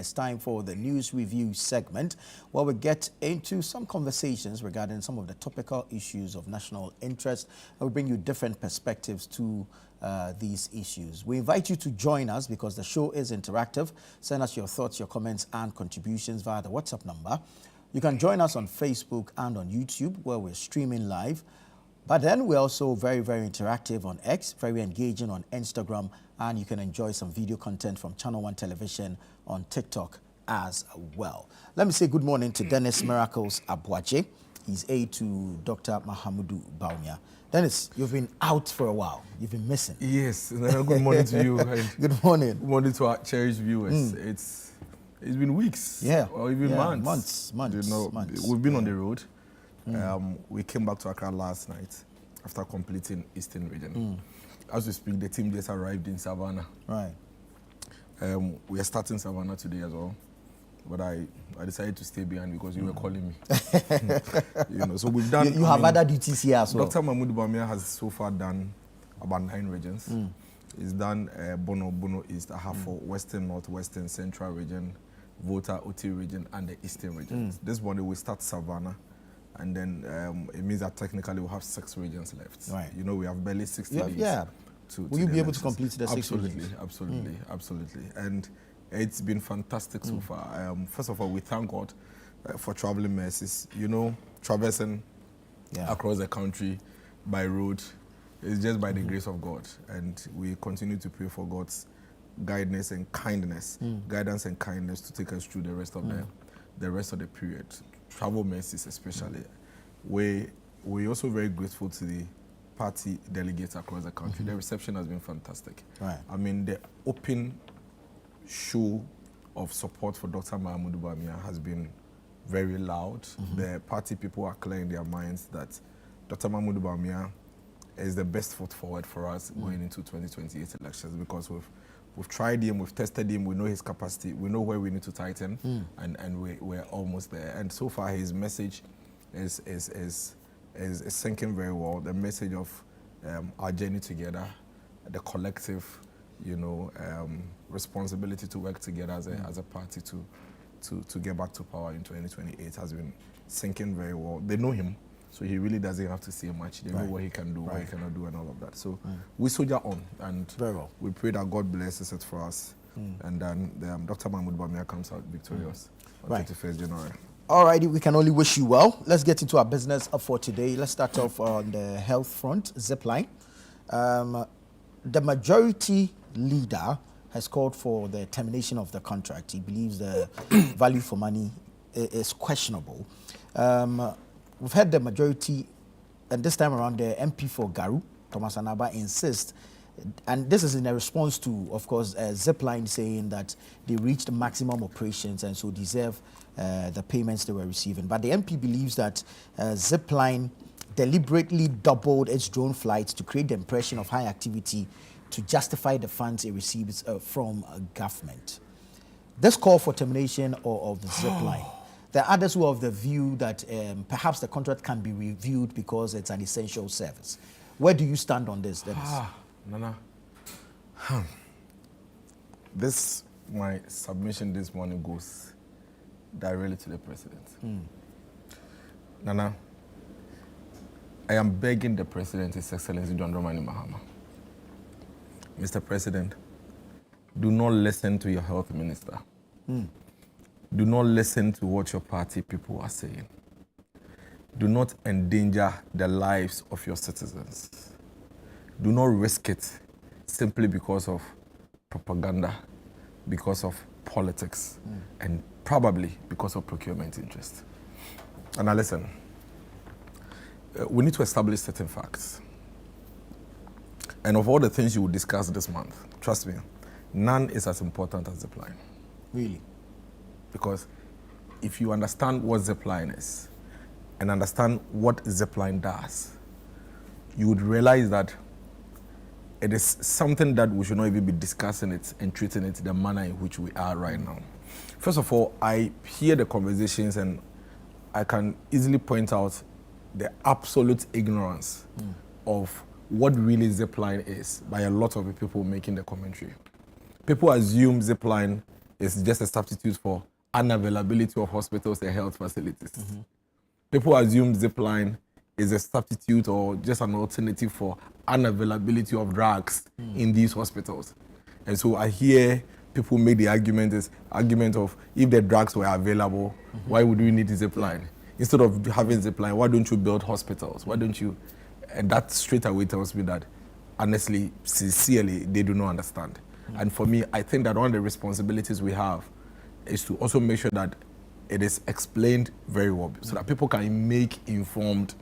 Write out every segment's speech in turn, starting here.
It's time for the news review segment where we get into some conversations regarding some of the topical issues of national interest, and we bring you different perspectives to these issues. We invite you to join us because the show is interactive. Send us your thoughts, your comments, and contributions via the WhatsApp number. You can join us on Facebook and on YouTube where we're streaming live. But then we're also very, very interactive on X, very engaging on Instagram, and you can enjoy some video content from ChannelOne Television on TikTok as well. Let me say good morning to Dennis Miracles Abuache. He's aide to Dr. Mahamudu Bawumia. Dennis, you've been out for a while. You've been missing. Yes. Good morning to you. Good morning. Good morning to our cherished viewers. It's been weeks. Yeah. Or even months. Months. You know, months. we've been on the road. We came back to Accra last night after completing Eastern Region. As we speak, the team just arrived in Savannah. Right. We are starting Savannah today as well, but I decided to stay behind because you were calling me. You know, so we've done. You have other duties here as well. Dr. Mahmoud Bawumia has so far done about 9 regions. He's done Bono East, Ahafo, Western North, Western Central Region, Volta, Oti Region, and the Eastern Region. This morning we start Savannah. And then it means that technically we'll have 6 regions left. Right. You know, we have barely 60 days. Yeah. Will you be able to complete the 6 regions? Absolutely. And it's been fantastic so far. First of all, we thank God for traveling mercies. You know, traversing across the country by road is just by the grace of God. And we continue to pray for God's guidance and kindness, guidance and kindness to take us through the rest of the period. Travel mercies especially. We're also very grateful to the party delegates across the country. The reception has been fantastic. Right. I mean, the open show of support for Dr. Mahamudu Bawumia has been very loud. The party people are clear in their minds that Dr. Mahamudu Bawumia is the best foot forward for us going into 2028 elections because we've tried him, we've tested him, we know his capacity, we know where we need to tighten, and we're almost there. And so far, his message is sinking very well. The message of our journey together, the collective, you know, responsibility to work together as a party to get back to power in 2028 has been sinking very well. They know him. So he really doesn't have to say much. They know what he can do, what he cannot do, and all of that. So we soldier on, and very well. We pray that God blesses it for us. And then Dr. Mahamudu Bawumia comes out victorious on 31st January. All righty, we can only wish you well. Let's get into our business for today. Let's start off on the health front, Zipline. The majority leader has called for the termination of the contract. He believes the value for money is questionable. We've had the majority, and this time around the MP for Garu, Thomas Anaba, insist, and this is in a response to, of course, Zipline saying that they reached maximum operations and so deserve the payments they were receiving. But the MP believes that Zipline deliberately doubled its drone flights to create the impression of high activity to justify the funds it receives from government. This call for termination of the Zipline. There are others who have the view that perhaps the contract can be reviewed because it's an essential service. Where do you stand on this, Dennis? Nana. My submission this morning goes directly to the president. Nana, I am begging the president, His Excellency John Dramani Mahama. Mr. President, do not listen to your health minister. Do not listen to what your party people are saying. Do not endanger the lives of your citizens. Do not risk it simply because of propaganda, because of politics, and probably because of procurement interest. And now listen, we need to establish certain facts. And of all the things you will discuss this month, trust me, none is as important as Zipline. Really? Because if you understand what Zipline is and understand what Zipline does, you would realize that it is something that we should not even be discussing it and treating it the manner in which we are right now. First of all, I hear the conversations and I can easily point out the absolute ignorance of what really Zipline is by a lot of the people making the commentary. People assume Zipline is just a substitute for unavailability of hospitals and health facilities. People assume Zipline is a substitute or just an alternative for unavailability of drugs in these hospitals. And so I hear people make the argument of if the drugs were available, why would we need Zipline? Instead of having Zipline, why don't you build hospitals? Why don't you? And that straight away tells me that, honestly, sincerely, they do not understand. And for me, I think that one of the responsibilities we have is to also make sure that it is explained very well so that people can make informed,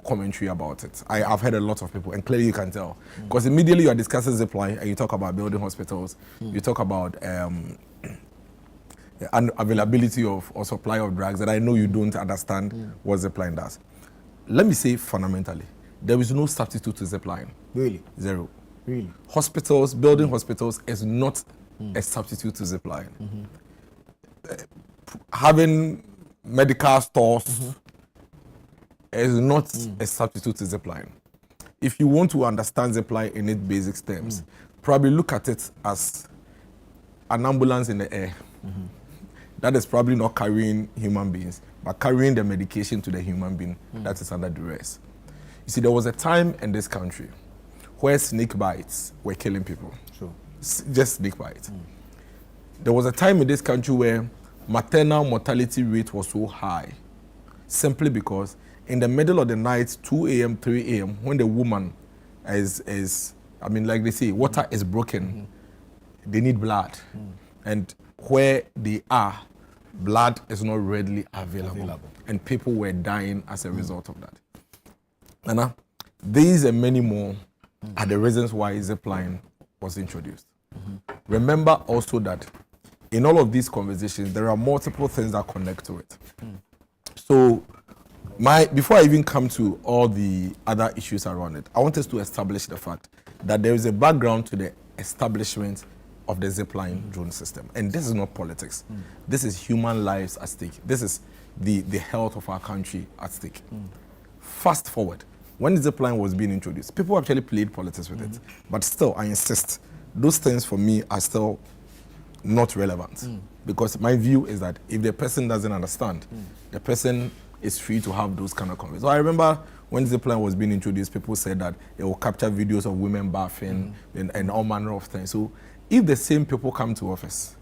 commentary about it. I've heard a lot of people, and clearly you can tell. Because immediately you are discussing Zipline and you talk about building hospitals, you talk about availability of or supply of drugs that I know you don't understand what Zipline does. Let me say fundamentally, there is no substitute to Zipline. Really? Zero. Really? Hospitals, building hospitals is not a substitute to Zipline. Having medical stores is not a substitute to Zipline. If you want to understand Zipline in its basic terms, probably look at it as an ambulance in the air. That is probably not carrying human beings, but carrying the medication to the human being that is under duress. You see, there was a time in this country where snake bites were killing people. Sure. Just snake bites. There was a time in this country where maternal mortality rate was so high, simply because in the middle of the night, 2 a.m., 3 a.m., when the woman like they say, water is broken, they need blood. And where they are, blood is not readily available. And people were dying as a result of that. And these and many more are the reasons why Zipline was introduced. Remember also that in all of these conversations, there are multiple things that connect to it. So before I even come to all the other issues around it, I want us to establish the fact that there is a background to the establishment of the Zipline drone system. And this is not politics. This is human lives at stake. This is the health of our country at stake. Fast forward, when Zipline was being introduced, people actually played politics with it. But still, I insist, those things for me are still not relevant. Because my view is that if the person doesn't understand, the person is free to have those kind of conversations. So I remember when Zipline was being introduced, people said that it will capture videos of women bathing and all manner of things. So if the same people come to office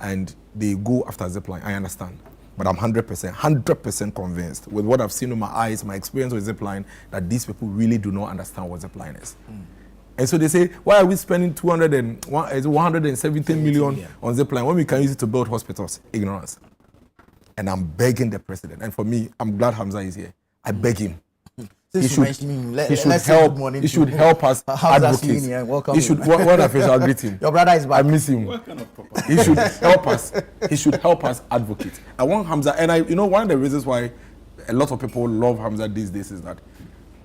and they go after Zipline, I understand. But I'm 100% convinced with what I've seen with my eyes, my experience with Zipline, that these people really do not understand what Zipline is. And so they say, why are we spending 170 million on Zipline when we can use it to build hospitals? Ignorance. And I'm begging the president. And for me, I'm glad Hamza is here. I beg him. He should help us advocate. He should, what official greeting? Your brother is back. I miss him. He should help us. He should help us advocate. I want Hamza, and one of the reasons why a lot of people love Hamza these days is that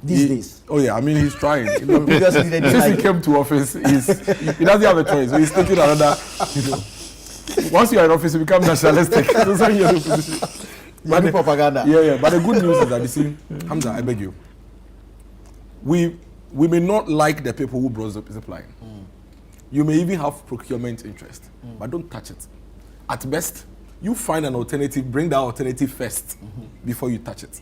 these days. Oh yeah, I mean he's trying. Since he came to office, he doesn't have a choice. So he's taking another. Once you are in office, you become nationalistic. That's why you're in opposition. But propaganda. Yeah. But the good news is that you see, Hamza, I beg you. We may not like the people who brought up Zipline. You may even have procurement interest, but don't touch it. At best, you find an alternative, bring that alternative first before you touch it.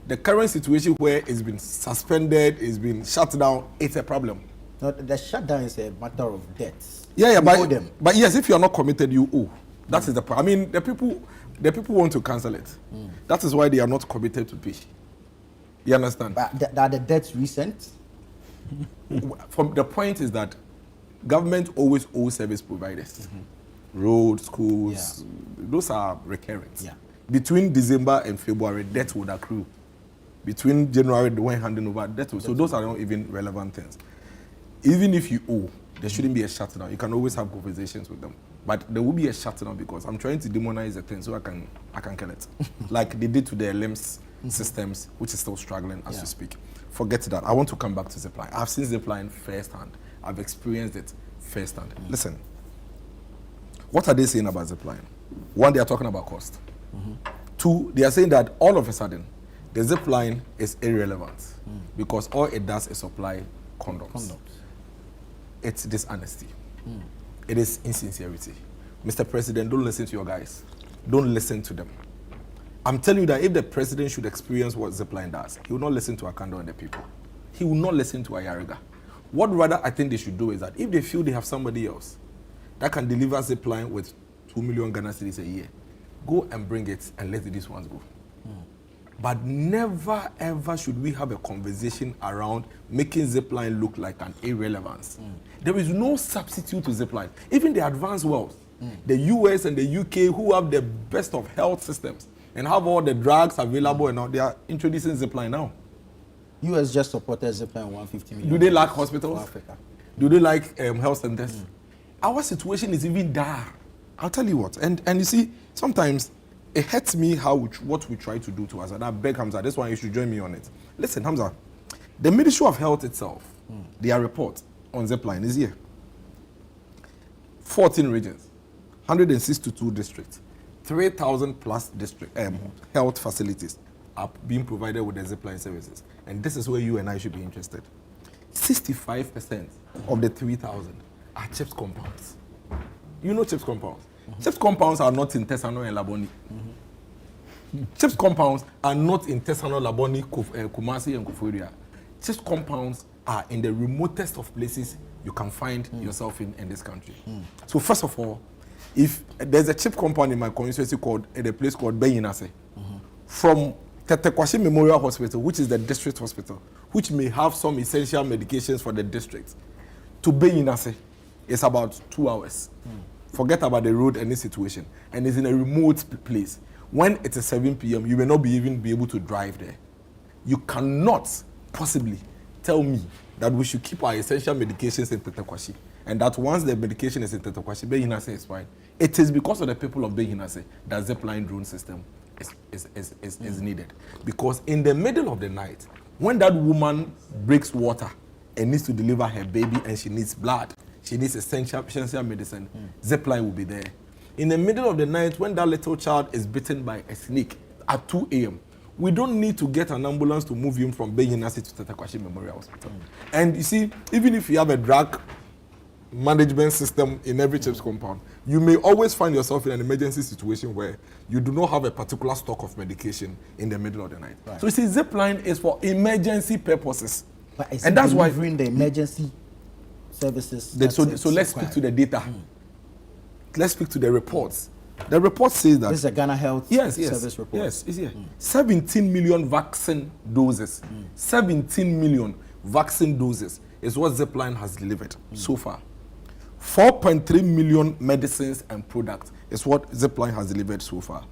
The current situation where it's been suspended, it's been shut down, it's a problem. No, the shutdown is a matter of debt. Yeah, but yes, if you are not committed, you owe. That is the problem. I mean, the people want to cancel it. That is why they are not committed to pay. You understand? But are the debts recent? From the point is that government always owes service providers. Roads, schools, those are recurrent. Yeah. Between December and February, debt would accrue. Between January, when handing over, debt would. So those are not even relevant things. Even if you owe, there shouldn't be a shutdown. You can always have conversations with them. But there will be a shutdown because I'm trying to demonize the thing so I can kill it. Like they did to the LMS systems, which is still struggling as we speak. Forget that. I want to come back to Zipline. I've seen Zipline firsthand. I've experienced it firsthand. Listen, what are they saying about Zipline? One, they are talking about cost. Two, they are saying that all of a sudden, the Zipline is irrelevant because all it does is supply condoms. It's dishonesty. It is insincerity. Mr. President, don't listen to your guys. Don't listen to them. I'm telling you that if the president should experience what Zipline does, he will not listen to Akando and the people. He will not listen to Ayariga. What rather I think they should do is that if they feel they have somebody else that can deliver Zipline with 2 million Ghana cedis a year, go and bring it and let these ones go. But never ever should we have a conversation around making Zipline look like an irrelevance. There is no substitute to Zipline. Even the advanced world, the US and the UK, who have the best of health systems and have all the drugs available and all, they are introducing Zipline now. US just supported Zipline 150 million. Do they like hospitals? Africa. Do they like health centers? Our situation is even dire. I'll tell you what, and you see, sometimes it hurts me what we try to do to us, and I beg Hamza, this one you should join me on it. Listen, Hamza, the Ministry of Health itself, their report on Zipline is here. 14 regions, 162 districts, 3,000 plus district health facilities are being provided with the Zipline services. And this is where you and I should be interested. 65% of the 3,000 are CHIPS compounds. You know CHIPS compounds? CHIPS compounds are not in Tesano and Laboni. CHIPS compounds are not in Tesano, Laboni, Kumasi, and Kufuria. CHIPS compounds are in the remotest of places you can find yourself in this country. So first of all, if there's a CHIPS compound in my constituency called a place called Beyinase, from Tetekwashi Memorial Hospital, which is the district hospital, which may have some essential medications for the district, to Beyinase, it's about 2 hours. Forget about the road and the situation. And it's in a remote place. When it is 7 p.m., you may not even be able to drive there. You cannot possibly tell me that we should keep our essential medications in Tetekwashi, and that once the medication is in Tetekwashi, Beyinase is fine. It is because of the people of Beyinase that Zipline drone system is needed. Because in the middle of the night, when that woman breaks water and needs to deliver her baby and she needs blood, she needs essential medicine, Zipline will be there. In the middle of the night, when that little child is bitten by a snake at 2 a.m., we don't need to get an ambulance to move him from Beyinase to Tetekwashi Memorial Hospital. And you see, even if you have a drug management system in every CHIPS compound, you may always find yourself in an emergency situation where you do not have a particular stock of medication in the middle of the night. Right. So you see, Zipline is for emergency purposes. And that's why delivering the emergency services. So let's speak to the data. Let's speak to the reports. The report says that this is a Ghana Health Service report. Yes, it's here. 17 million vaccine doses. 17 million vaccine doses is what Zipline has delivered so far. 4.3 million medicines and products is what Zipline has delivered so far.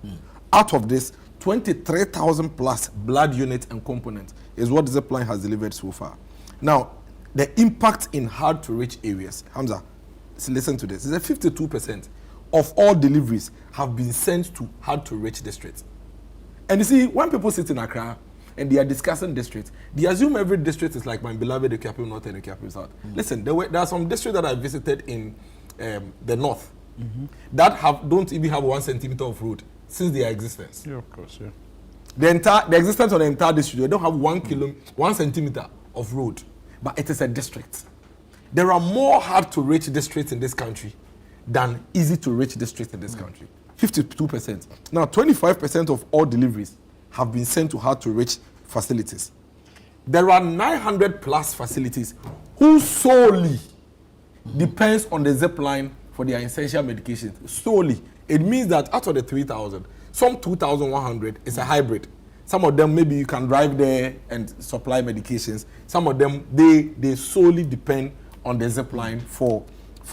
Out of this, 23,000 plus blood units and components is what Zipline has delivered so far. Now, the impact in hard-to-reach areas, Hamza, listen to this, is that 52% of all deliveries have been sent to hard-to-reach districts. And you see, when people sit in Accra and they are discussing districts, they assume every district is like my beloved Ekuapem North and Ekuapem South. Listen, there are some districts that I visited in the north that don't even have 1 centimeter of road since their existence. Yeah, of course, yeah. The existence of the entire district, they don't have 1 centimeter of road, but it is a district. There are more hard-to-reach districts in this country than easy-to-reach districts in this country. 52%. Now, 25% of all deliveries have been sent to hard-to-reach facilities. There are 900 plus facilities who solely depends on the Zipline for their essential medications. Solely. It means that out of the 3,000, some 2,100 is a hybrid. Some of them, maybe you can drive there and supply medications. Some of them, they solely depend on the Zipline for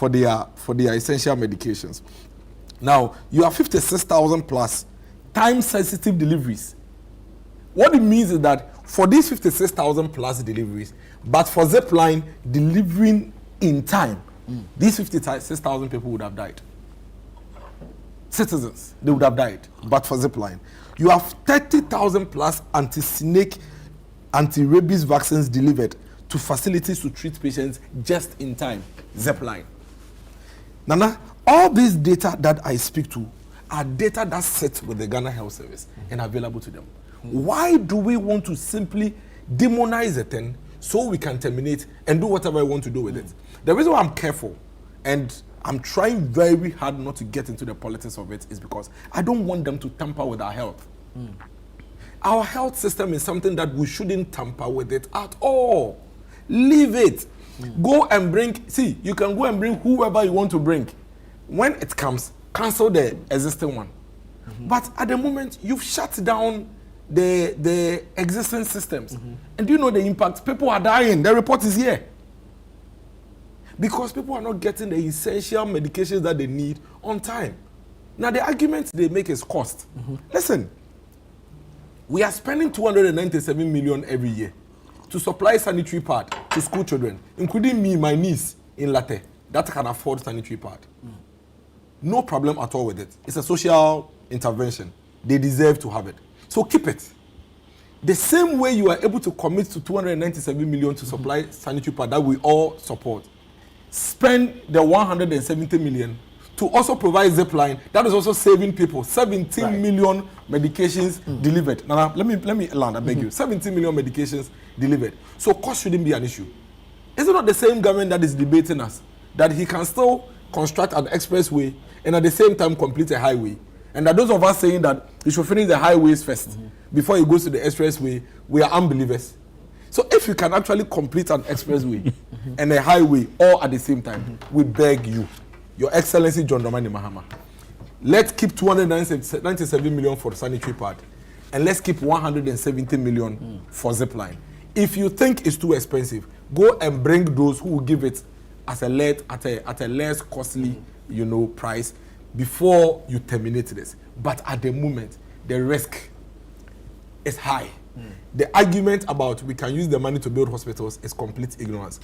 their essential medications. Now, you have 56,000 plus time-sensitive deliveries. What it means is that for these 56,000 plus deliveries, but for Zipline delivering in time, these 56,000 people would have died. Citizens, they would have died, but for Zipline. You have 30,000 plus anti-snake, anti-rabies vaccines delivered to facilities to treat patients just in time. Zipline. Nana, all these data that I speak to are data that sit with the Ghana Health Service and available to them. Why do we want to simply demonize a thing so we can terminate and do whatever I want to do with it? The reason why I'm careful, and I'm trying very hard not to get into the politics of it is because I don't want them to tamper with our health. Our health system is something that we shouldn't tamper with it at all. Leave it. Go and bring, see, you can go and bring whoever you want to bring. When it comes, cancel the existing one. But at the moment, you've shut down the existing systems. And do you know the impact? People are dying. The report is here. Because people are not getting the essential medications that they need on time. Now, the argument they make is cost. Listen, we are spending 297 million every year to supply sanitary pad to school children, including me, my niece in Latte, that can afford sanitary pad. No problem at all with it. It's a social intervention. They deserve to have it. So keep it. The same way you are able to commit to 297 million to supply sanitary pad that we all support, spend the 170 million to also provide Zipline. That is also saving people 17 million medications delivered. Now, let me land, I beg you. 17 million medications delivered. So cost shouldn't be an issue. Is it not the same government that is debating us that he can still construct an expressway and at the same time complete a highway? And that those of us saying that he should finish the highways first before he goes to the expressway, we are unbelievers. So if you can actually complete an expressway and a highway all at the same time, we beg you, Your Excellency John Dramani Mahama, let's keep 297 million for sanitary pad, and let's keep 170 million for Zipline. If you think it's too expensive, go and bring those who will give it as a at a less costly, price before you terminate this. But at the moment, the risk is high. The argument about we can use the money to build hospitals is complete ignorance.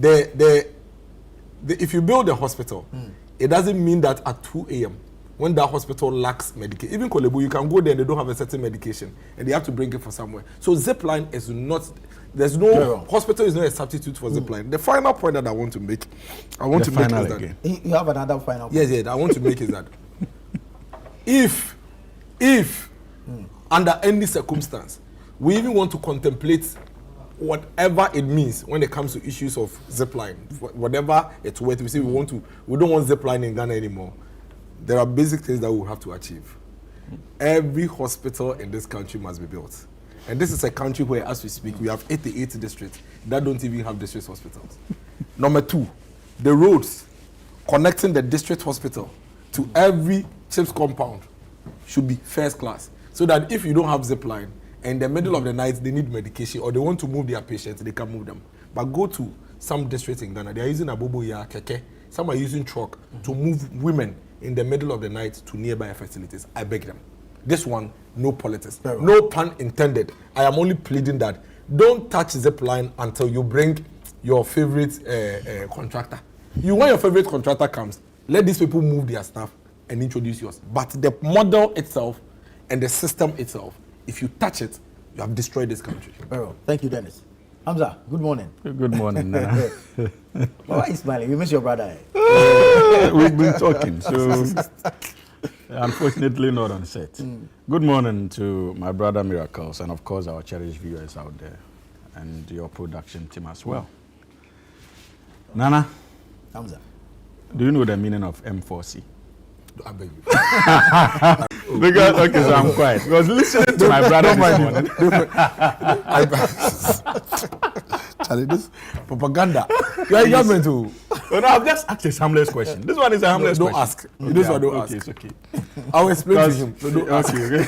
If you build a hospital, it doesn't mean that at 2 a.m. when that hospital lacks medication, even Kolebu, you can go there and they don't have a certain medication and they have to bring it from somewhere. So Zipline is not, hospital is not a substitute for Zipline. The final point that I want to make, is that you have another final point. Yes, I want to make is that if under any circumstance, we even want to contemplate whatever it means when it comes to issues of Zipline, whatever it's worth. We say we don't want Zipline in Ghana anymore. There are basic things that we have to achieve. Every hospital in this country must be built. And this is a country where, as we speak, we have 88 districts that don't even have district hospitals. Number 2, the roads connecting the district hospital to every CHIPS compound should be first class. So that if you don't have Zipline, in the middle of the night they need medication or they want to move their patients, they can move them. But go to some districts in Ghana, they are using Aboboya, Keke, some are using truck to move women in the middle of the night to nearby facilities. I beg them. This one, no politics. No pun intended. I am only pleading that don't touch Zipline until you bring your favorite contractor. When your favorite contractor comes, let these people move their stuff and introduce yours. But the model itself and the system itself, if you touch it, you have destroyed this country. Very well. Thank you, Dennis. Hamza, good morning. Good morning, Nana. Why are you smiling? You miss your brother. We've been talking, so unfortunately not on set. Good morning to my brother Miracles and of course our cherished viewers out there and your production team as well. Nana, Hamza, do you know the meaning of M4C? I beg you. Because, okay, so I'm quiet. Because listening to my brother this morning. Charlie, this propaganda. You are government too. No, I've just asked a harmless question. This one is a harmless question. Don't ask. This one don't ask. It's okay. I'll explain to him. So don't ask. Okay.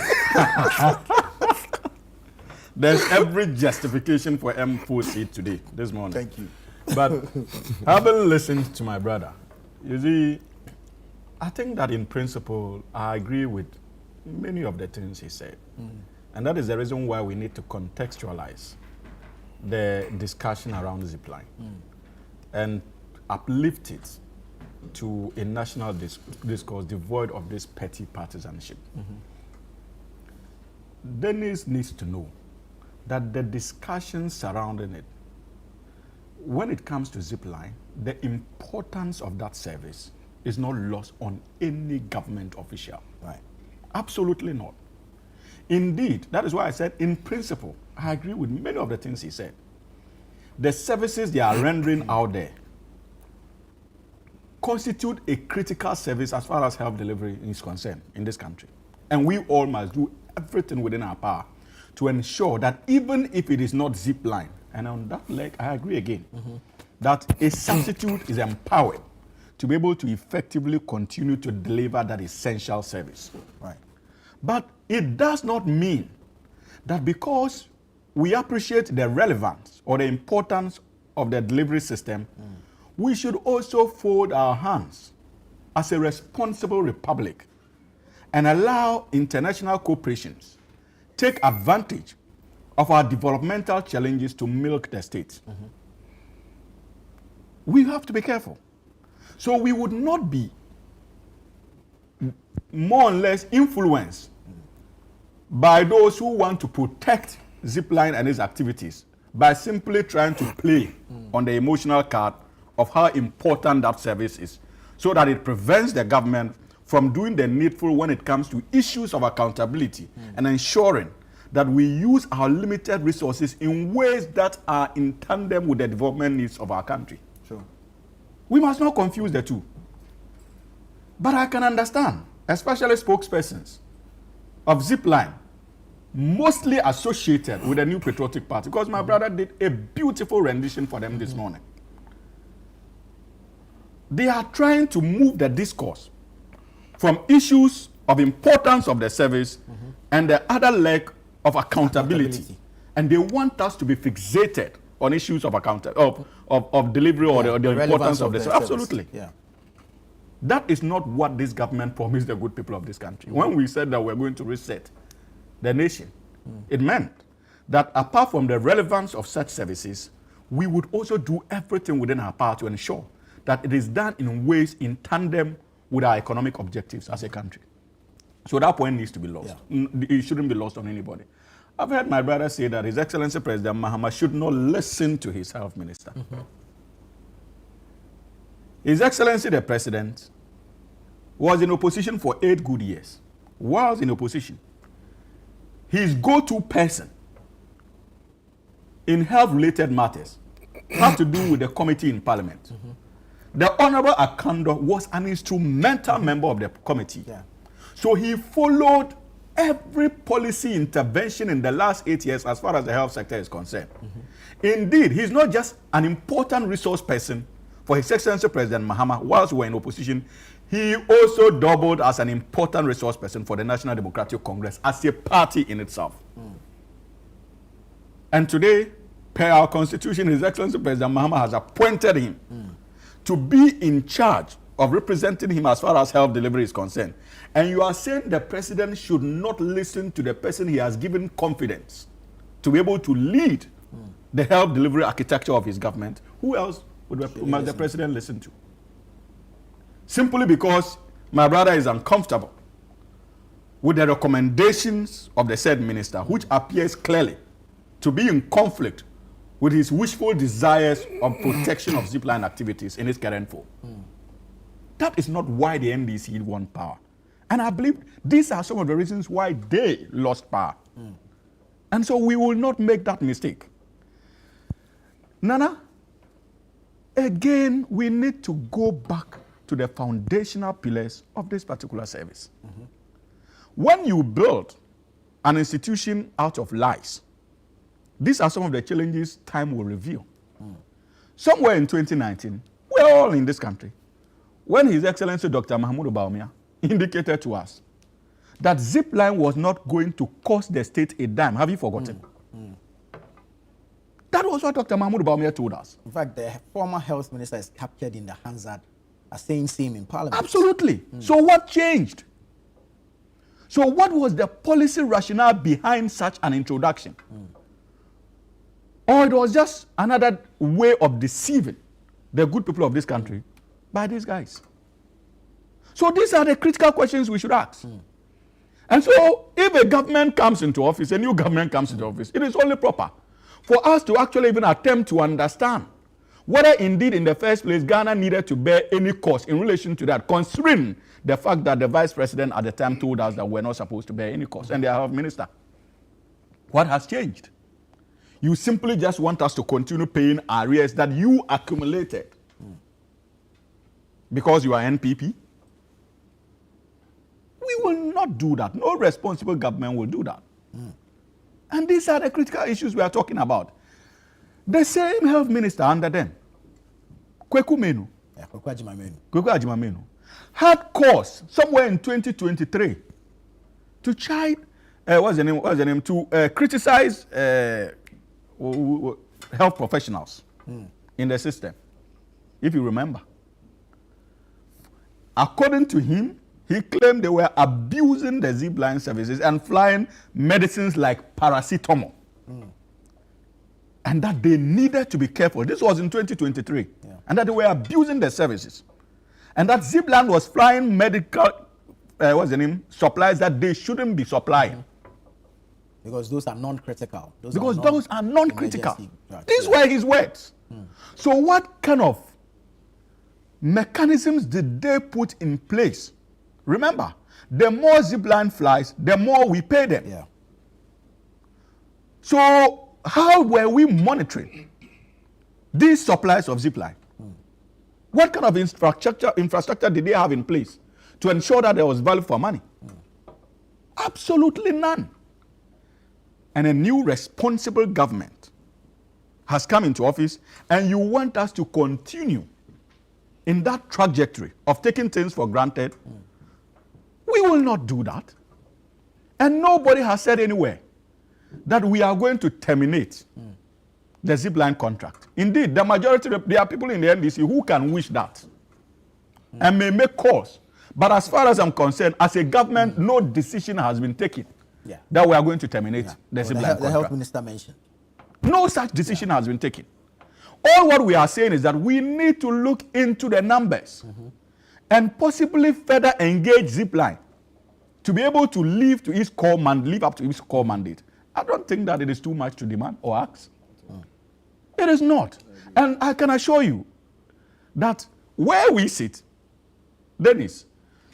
There's every justification for M4C today, this morning. thank you. But having listened to my brother, you see, I think that in principle, I agree with many of the things he said. And that is the reason why we need to contextualize the discussion around Zipline and uplift it to a national discourse devoid of this petty partisanship. Dennis needs to know that the discussion surrounding it, when it comes to Zipline, the importance of that service is not lost on any government official. Right. Absolutely not. Indeed, that is why I said, in principle, I agree with many of the things he said. The services they are rendering out there constitute a critical service as far as health delivery is concerned in this country. And we all must do everything within our power to ensure that even if it is not Zipline, and on that leg, I agree again, that a substitute is empowered to be able to effectively continue to deliver that essential service. Right. But it does not mean that because we appreciate the relevance or the importance of the delivery system, we should also fold our hands as a responsible republic and allow international corporations take advantage of our developmental challenges to milk the state. We have to be careful. So we would not be more or less influenced by those who want to protect Zipline and its activities by simply trying to play on the emotional card of how important that service is, so that it prevents the government from doing the needful when it comes to issues of accountability and ensuring that we use our limited resources in ways that are in tandem with the development needs of our country. Sure. We must not confuse the two. But I can understand, especially spokespersons of Zipline, mostly associated with the New Patriotic Party, because my brother did a beautiful rendition for them this morning. They are trying to move the discourse from issues of importance of the service and the other leg of accountability. And they want us to be fixated on issues of of delivery or the importance of the service. Absolutely. Yeah. That is not what this government promised the good people of this country. When we said that we're going to reset the nation, it meant that apart from the relevance of such services, we would also do everything within our power to ensure that it is done in ways in tandem with our economic objectives as a country. So that point needs to be lost. It shouldn't be lost on anybody. I've heard my brother say that His Excellency President Mahama should not listen to his health minister. His Excellency the President was in opposition for 8 good years. Whilst in opposition, his go-to person in health-related matters had to do with the committee in Parliament. The Honorable Akando was an instrumental member of the committee. So he followed every policy intervention in the last 8 years as far as the health sector is concerned. Indeed, he's not just an important resource person for His Excellency President Mahama whilst we were in opposition, he also doubled as an important resource person for the National Democratic Congress as a party in itself. And today, per our constitution, His Excellency President Mahama has appointed him to be in charge of representing him as far as health delivery is concerned. And you are saying the president should not listen to the person he has given confidence to be able to lead the health delivery architecture of his government. Who else must the president listen to? Simply because my brother is uncomfortable with the recommendations of the said minister, which appears clearly to be in conflict with his wishful desires of protection of Zipline activities in its current form. That is not why the NDC want power. And I believe these are some of the reasons why they lost power. And so we will not make that mistake. Nana, again, we need to go back to the foundational pillars of this particular service. When you build an institution out of lies, these are some of the challenges time will reveal. Somewhere in 2019, we're all in this country, when His Excellency Dr. Mahmoud Bawumia indicated to us that Zipline was not going to cost the state a dime. Have you forgotten? That was what Dr. Mahmoud Bawumia told us. In fact, the former health minister is captured in the Hansard as saying same in Parliament. Absolutely. So what changed? So what was the policy rationale behind such an introduction? Or it was just another way of deceiving the good people of this country by these guys? So these are the critical questions we should ask. And so if a government comes into office, a new government comes into office, it is only proper for us to actually even attempt to understand whether indeed in the first place Ghana needed to bear any cost in relation to that, considering the fact that the vice president at the time told us that we're not supposed to bear any cost, and the health minister. What has changed? You simply just want us to continue paying arrears that you accumulated. because you are NPP? We will not do that. No responsible government will do that. And these are the critical issues we are talking about. The same health minister under them, Kweku Menu, Kweku Ajimamenu, had cause somewhere in 2023 to chide, to criticize health professionals in the system, if you remember. According to him, he claimed they were abusing the Zipline services and flying medicines like paracetamol. And that they needed to be careful. This was in 2023. Yeah. And that they were abusing the services. And that Zipline was flying medical supplies that they shouldn't be supplying. Because those are non-critical. Those are non-critical. These were his words. So what kind of mechanisms did they put in place? Remember, the more Zipline flies, the more we pay them. Yeah. So how were we monitoring these supplies of Zipline? What kind of infrastructure did they have in place to ensure that there was value for money? Absolutely none. And a new responsible government has come into office, and you want us to continue in that trajectory of taking things for granted. We will not do that. And nobody has said anywhere that we are going to terminate the Zipline contract. Indeed, the majority, there are people in the NDC who can wish that and may make calls. But as far as I'm concerned, as a government, no decision has been taken that we are going to terminate the Zipline contract. The health minister mentioned. No such decision has been taken. All what we are saying is that we need to look into the numbers and possibly further engage Zipline to be able to live up to its core mandate. I don't think that it is too much to demand or ask. It is not. And I can assure you that where we sit, Dennis,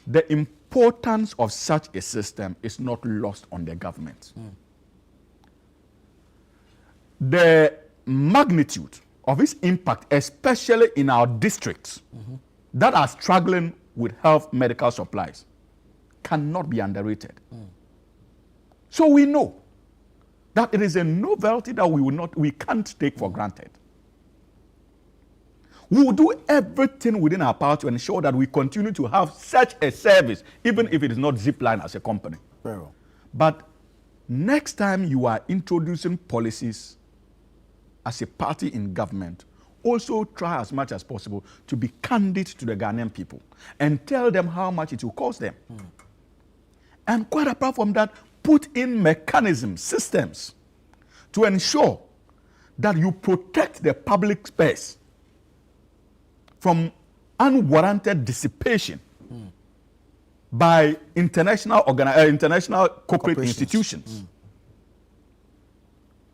the importance of such a system is not lost on the government. The magnitude of its impact, especially in our districts that are struggling with health medical supplies, cannot be underrated. So we know that it is a novelty that we can't take for granted. We will do everything within our power to ensure that we continue to have such a service, even if it is not Zipline as a company. Very well. But next time you are introducing policies as a party in government, also try as much as possible to be candid to the Ghanaian people and tell them how much it will cost them. And quite apart from that, put in mechanisms, systems, to ensure that you protect the public space from unwarranted dissipation by international corporate institutions.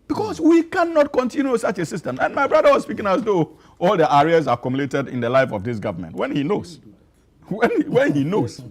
Because we cannot continue such a system. And my brother was speaking as though all the areas are accumulated in the life of this government, when he knows. When he knows.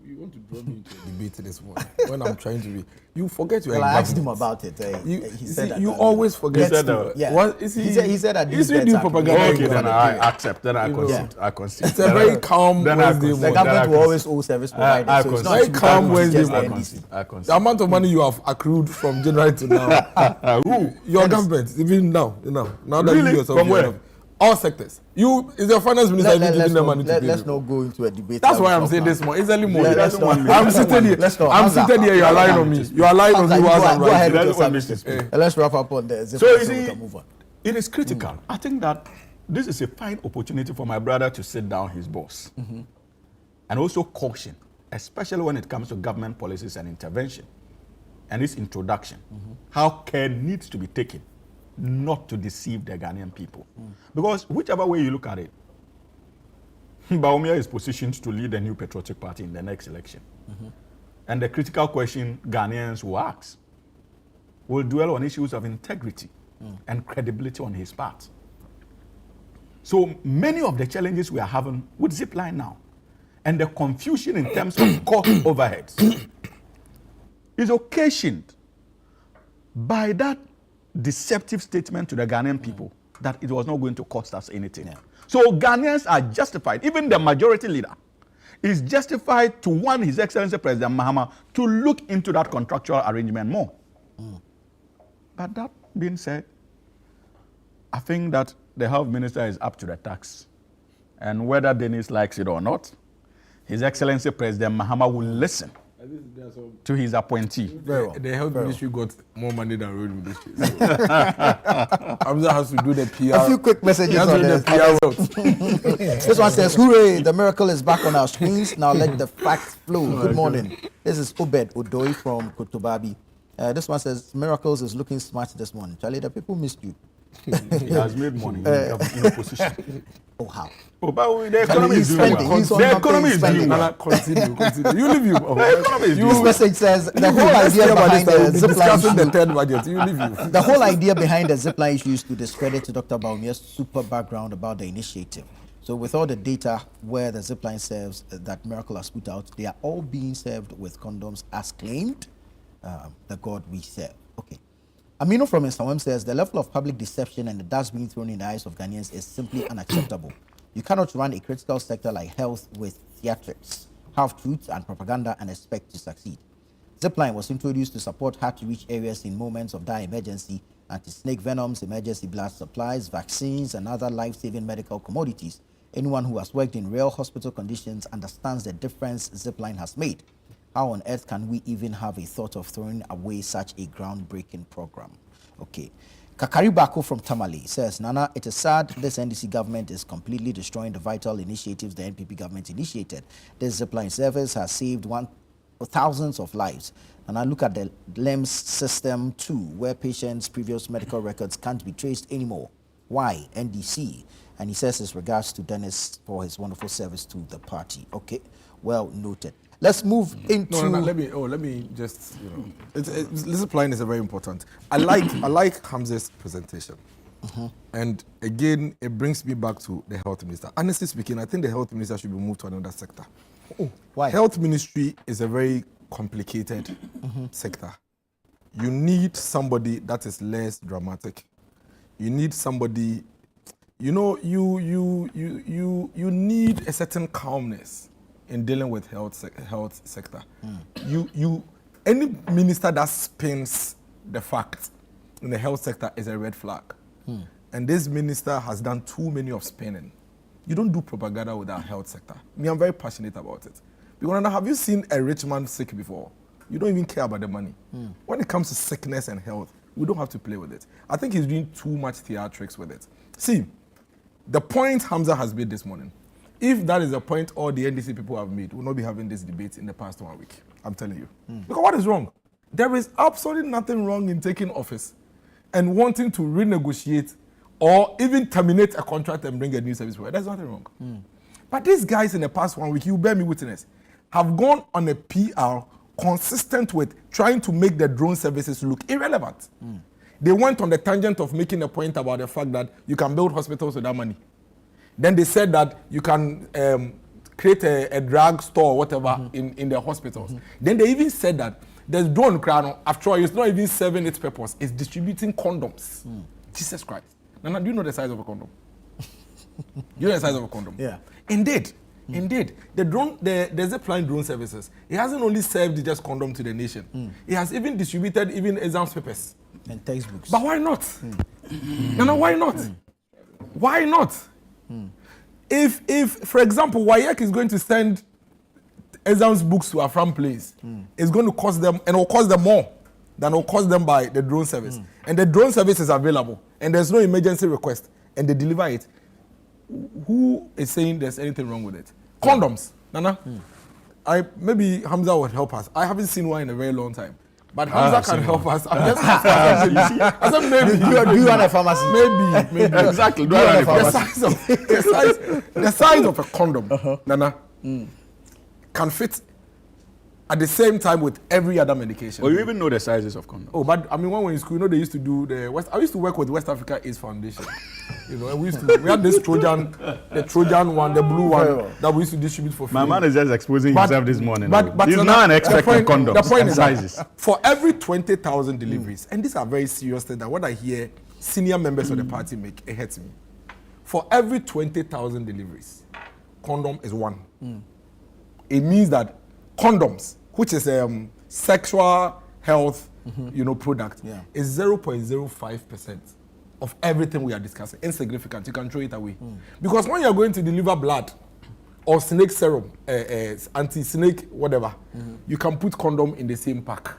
You want to draw me into a debate this morning when I'm trying to read. You forget you are Well, in I asked him government. about it. He said that you always forget. He said that. Yeah. What is He said that he's these doing bets are- propaganda. Okay, then I accept. Then I You know, concede. I concede. It's a very calm Then I Wednesday concede. The morning. government will always owe service providers. I so it's not concede. too Very calm bad, it's just Wednesday the morning. NDC. I concede. The amount of money you have accrued from January to now, your government, even now that Really? you yourself, From you where? have all sectors. Is your finance minister even giving them money to pay Let's people? not go into a debate. That's that why we I'm saying talk this now. morning. It's early morning. Let's not- I'm seated here. Let's not- I'm Hamza, seated here. You are lying on me. You are lying on Hamza, me. you Who go hasn't ahead right? with your Let's want submission. this to speak. Let's wrap up on the So Zipline you so we see, can move on. it is critical. I think that this is a fine opportunity for my brother to sit down his boss and also caution, especially when it comes to government policies and intervention and its introduction, how care needs to be taken not to deceive the Ghanaian people. Because whichever way you look at it, Bawumia is positioned to lead the new patriotic party in the next election. And the critical question Ghanaians will ask will dwell on issues of integrity and credibility on his part. So many of the challenges we are having with Zipline now and the confusion in terms of cost overheads is occasioned by that deceptive statement to the Ghanaian people that it was not going to cost us anything. Yeah. So Ghanaians are justified, even the majority leader is justified to want His Excellency President Mahama to look into that contractual arrangement more. But that being said, I think that the health minister is up to the task. And whether Dennis likes it or not, His Excellency President Mahama will listen to his appointee. The health ministry got more money than road ministry. So. Hamza has to do the PR. A few quick messages on the This one says, hooray, the miracle is back on our screens. Now let the facts flow. Good morning. This is Obed Odoi from Kotobabi. This one says, miracles is looking smart this morning. Charlie, the people missed you. He has made money in opposition. Oh, how? Oh, but the economy is doing well. The economy is doing well. Continue. You leave you. The economy is doing This well. message says, the whole idea behind the Zipline the third budget. You leave you. The whole idea behind the Zipline issue is to discredit Dr. Baumia's super background about the initiative. So with all the data where the Zipline serves that Miracle has put out, they are all being served with condoms as claimed, the God we serve. Okay. Amino from Instagram says, the level of public deception and the dust being thrown in the eyes of Ghanaians is simply unacceptable. You cannot run a critical sector like health with theatrics, half-truths and propaganda and expect to succeed. Zipline was introduced to support hard-to-reach areas in moments of dire emergency, anti-snake venoms, emergency blood supplies, vaccines, and other life-saving medical commodities. Anyone who has worked in real hospital conditions understands the difference Zipline has made. How on earth can we even have a thought of throwing away such a groundbreaking program? Okay. Kakari Bako from Tamale says, Nana, it is sad this NDC government is completely destroying the vital initiatives the NPP government initiated. This Zipline service has saved thousands of lives. And I look at the LEMS system too, where patients' previous medical records can't be traced anymore. Why? NDC. And he says his regards to Dennis for his wonderful service to the party. Okay, well noted. Let's move into. No, let me just, Zipline is a very important. I like Hamza's presentation. And again, it brings me back to the health minister. Honestly speaking, I think the health minister should be moved to another sector. Oh, why? Health ministry is a very complicated sector. You need somebody that is less dramatic. You need somebody, you need a certain calmness in dealing with health sector. Any minister that spins the fact in the health sector is a red flag. And this minister has done too many of spinning. You don't do propaganda with our health sector. Me, I'm very passionate about it. Because have you seen a rich man sick before? You don't even care about the money. When it comes to sickness and health, we don't have to play with it. I think he's doing too much theatrics with it. See, the point Hamza has made this morning, if that is the point all the NDC people have made, we'll not be having this debate in the past 1 week. I'm telling you. Because what is wrong? There is absolutely nothing wrong in taking office and wanting to renegotiate or even terminate a contract and bring a new service provider. There's nothing wrong. But these guys in the past 1 week, you bear me witness, have gone on a PR consistent with trying to make the drone services look irrelevant. They went on the tangent of making a point about the fact that you can build hospitals with that money. Then they said that you can create a drug store or whatever in the hospitals. Then they even said that there's drone crown, after all, it's not even serving its purpose. It's distributing condoms. Jesus Christ. Nana, do you know the size of a condom? You know the size of a condom? Yeah. Indeed. The Zipline drone services, it hasn't only served just condom to the nation. It has even distributed even exam papers. And textbooks. But why not? Nana, why not? Why not? If, for example, WASSCE is going to send exams books to our farm place, it's going to cost them, and it will cost them more than it will cost them by the drone service. And the drone service is available, and there's no emergency request, and they deliver it. Who is saying there's anything wrong with it? Condoms, Nana. Maybe Hamza would help us. I haven't seen one in a very long time. But Hamza can help us. I'm just I said maybe. Do you want a pharmacy? Maybe. Exactly. The size of a condom, Nana, can fit at the same time with every other medication. Oh, you even know the sizes of condoms? Oh, but I mean, when we were in school, they used to do I used to work with West Africa AIDS Foundation. And we had this Trojan one, the blue one that we used to distribute for free. My man is just exposing himself this morning. But he's now an expert on condoms. The point and is sizes. That for every 20,000 deliveries, and these are very serious things, that what I hear senior members of the party make, it hurts me. For every 20,000 deliveries, condom is one. It means that condoms, which is sexual health, product, is 0.05% of everything we are discussing. Insignificant. You can throw it away. Because when you are going to deliver blood or snake serum, anti-snake, whatever, you can put condom in the same pack.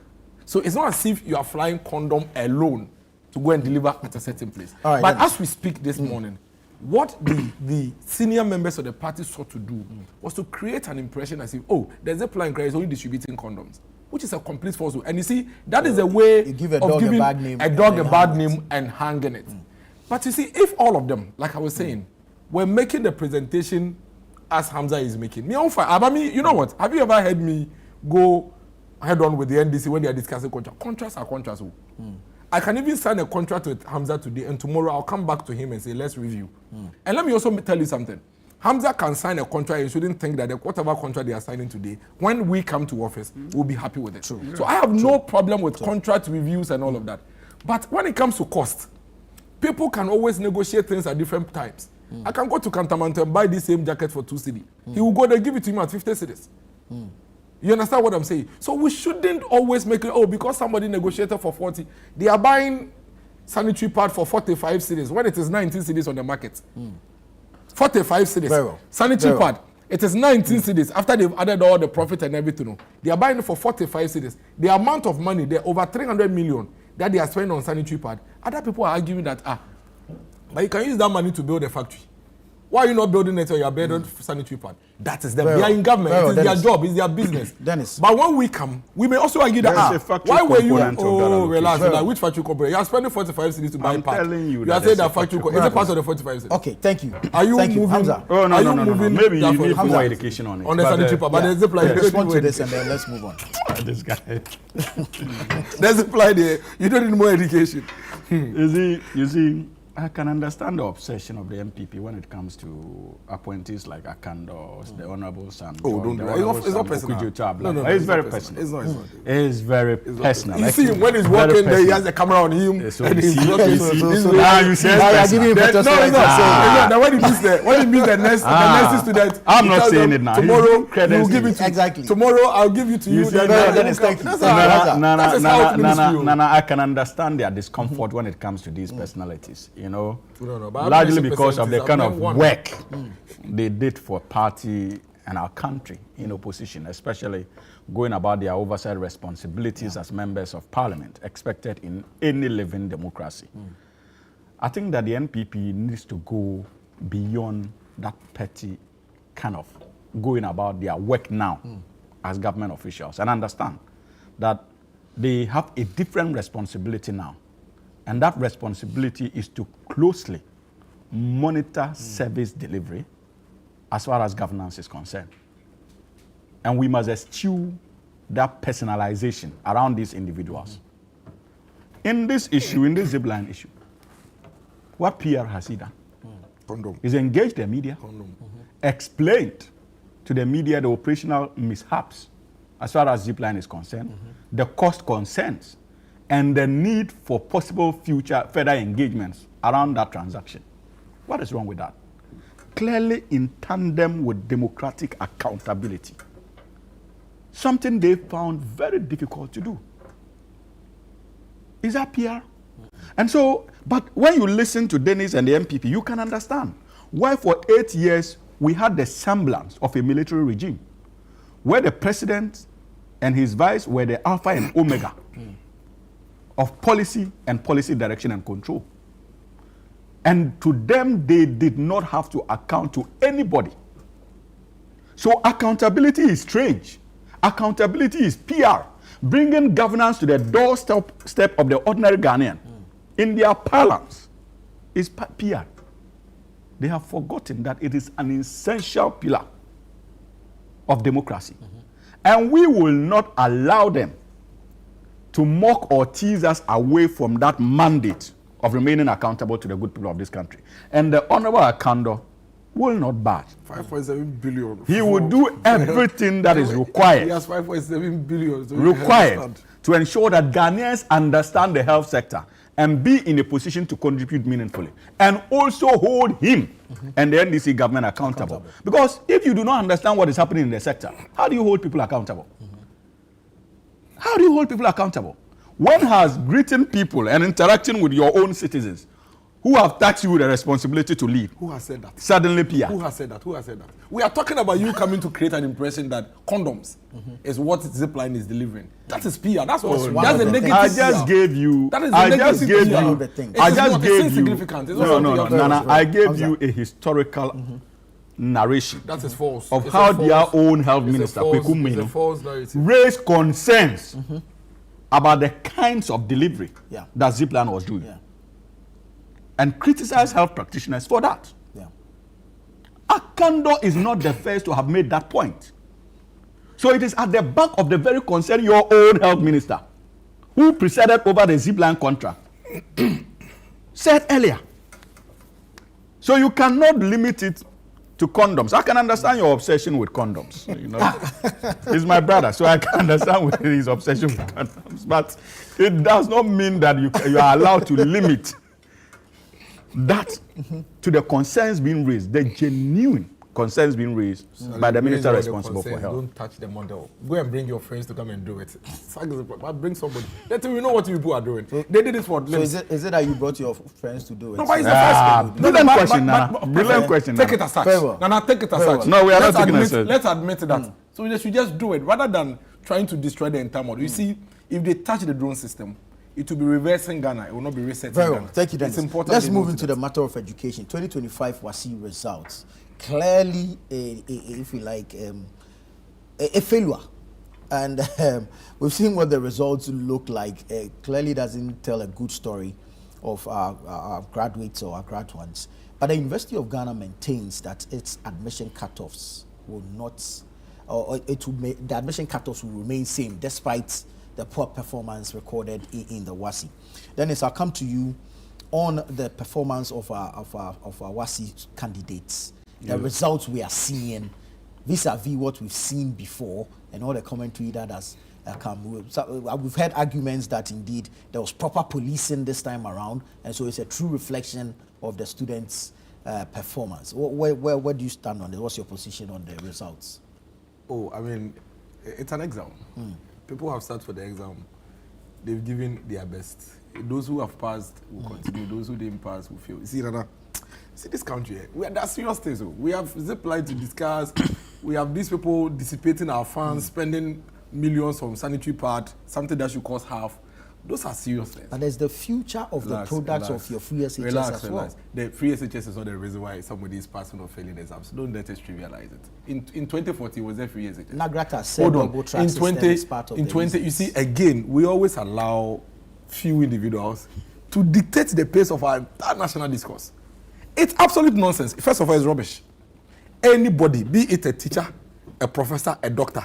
So it's not as if you are flying condom alone to go and deliver at a certain place. Right, but as we speak this morning, what the senior members of the party sought to do was to create an impression as if, the Zipline is only distributing condoms, which is a complete falsehood. And you see, that is a way of giving a dog a bad name and hanging it. But you see, if all of them, like I was saying, were making the presentation as Hamza is making, you know what? Have you ever heard me go head on with the NDC when they are discussing contracts? Contracts are contracts. I can even sign a contract with Hamza today, and tomorrow I'll come back to him and say, let's review. And let me also tell you something. Hamza can sign a contract. You shouldn't think that whatever contract they are signing today, when we come to office, we'll be happy with it. So I have no problem with contract reviews and all of that. But when it comes to cost, people can always negotiate things at different times. I can go to Kantamanto and buy this same jacket for 2 cedi. He will go there, give it to him at 50 cedis. You understand what I'm saying? So we shouldn't always make it, because somebody negotiated for 40, they are buying sanitary pad for 45 cedis when it is 19 cedis on the market. 45 cedis. Sanitary pad. It is 19 cedis after they've added all the profit and everything. They are buying it for 45 cedis. The amount of money, they're over 300 million that they are spending on sanitary pad. Other people are arguing that, but you can use that money to build a factory. Why are you not building it or you are building sanitary pad? That is them. They are in government. It is their job. It's their business. Dennis. But when we come, we may also argue that, why were you, relax, which factory component? You are spending 45 cities to buy a pad. I'm telling you. You are saying that factory is a part of the 45 cities. Okay, thank you. Are you moving? Hamza. Oh, no. Maybe you need more education on it. On the sanitary pad. But there's Zipline. Respond to this and then let's move on. This guy. There's Zipline there. You don't need more education. You see, I can understand the obsession of the MPP when it comes to appointees like Akando, the Honorable Sam. Don't do that. It's not personal. No, it's very personal. It's not. It's very personal. You see, when he's walking there, he has a camera on him. So and you he's see, now when he meets the next student, I'm not saying it now. Tomorrow, he will give it to you. Exactly. Tomorrow, I'll give it to you. I can understand their discomfort when it comes to these personalities. Largely because of the kind of work they did for party and our country in opposition, especially going about their oversight responsibilities as members of parliament, expected in any living democracy. I think that the NPP needs to go beyond that petty kind of going about their work now as government officials and understand that they have a different responsibility now. And that responsibility is to closely monitor service delivery as far as governance is concerned. And we must eschew that personalization around these individuals. In this issue, in this Zipline issue, what PR has he done? He's engaged the media, explained to the media the operational mishaps as far as Zipline is concerned, the cost concerns, and the need for possible future further engagements around that transaction. What is wrong with that? Clearly in tandem with democratic accountability. Something they found very difficult to do. Is that PR? And so, but when you listen to Dennis and the MPP, you can understand why for 8 years we had the semblance of a military regime where the president and his vice were the alpha and omega of policy and policy direction and control. And to them, they did not have to account to anybody. So accountability is strange. Accountability is PR, bringing governance to the doorstep of the ordinary Ghanaian. In their parlance, is PR. They have forgotten that it is an essential pillar of democracy. And we will not allow them to mock or tease us away from that mandate of remaining accountable to the good people of this country. And the Honorable Akando will not budge. 5.7 billion. He will do everything that is required. He has 5.7 billion. So required to ensure that Ghanaians understand the health sector and be in a position to contribute meaningfully, and also hold him and the NDC government accountable. Because if you do not understand what is happening in the sector, how do you hold people accountable? How do you hold people accountable? When has greeting people and interacting with your own citizens who have taxed you with the responsibility to lead? Who has said that? Suddenly, Pia. Who has said that? Who has said that? We are talking about you coming to create an impression that condoms is what Zipline is delivering. That is PR. That's what. That's the negative. I just gave you. That is I the just negative gave PR. you. I just gave you. Insignificant. No. Nana, I gave you a historical narration. That is false. Of how their own health minister, Kweku Mino, raised concerns about the kinds of delivery that Zipline was doing. And criticize health practitioners for that. Akando is not the first to have made that point. So it is at the back of the very concern your own health minister, who presided over the Zipline contract, said earlier. So you cannot limit it to condoms. I can understand your obsession with condoms. You know, he's my brother, so I can understand his obsession with condoms. But it does not mean that you are allowed to limit that to the concerns being raised, the genuine concerns being raised by the minister responsible for health. Don't touch the model. Go and bring your friends to come and do it. Bring somebody. Let me know what people are doing. They did it for. So is it that you brought your friends to do it? No, but it's the first. Brilliant question, Nana. Brilliant question. Take it as such. Nana, take it as such. No, we are not taking it as such. Let's admit that. So they should just do it rather than trying to destroy the entire model. You see, if they touch the drone system, it will be reversing Ghana. It will not be resetting Very Ghana. well. Thank you, Dennis. It's important. Let's move into the matter of education. 2025 WASSCE results. Clearly, if you like, a failure. And we've seen what the results look like. Clearly doesn't tell a good story of our graduates or our graduates. But the University of Ghana maintains that its admission cutoffs will not, or the admission cutoffs will remain same despite the poor performance recorded in the WASSCE. Dennis, I'll come to you on the performance of our WASSCE candidates. The results we are seeing vis-a-vis what we've seen before and all the commentary that has come. We've heard arguments that indeed there was proper policing this time around, and so it's a true reflection of the students' performance. Where do you stand on this? What's your position on the results? Oh, I mean, it's an exam. People have sat for the exam. They've given their best. Those who have passed will continue. Those who didn't pass will fail. See, Nana, see this country. That's serious things. We have Zipline to discuss. We have these people dissipating our funds, spending millions on sanitary pad, something that should cost half. Those are serious things. And there's the future of the products of your free SHS as well. The free SHS is not the reason why somebody is passing or failing exams. Don't let us trivialize it. In 2014, was there free SHS? Nagrata said double track system is part of the you see, again, we always allow few individuals to dictate the pace of our entire national discourse. It's absolute nonsense. First of all, it's rubbish. Anybody, be it a teacher, a professor, a doctor,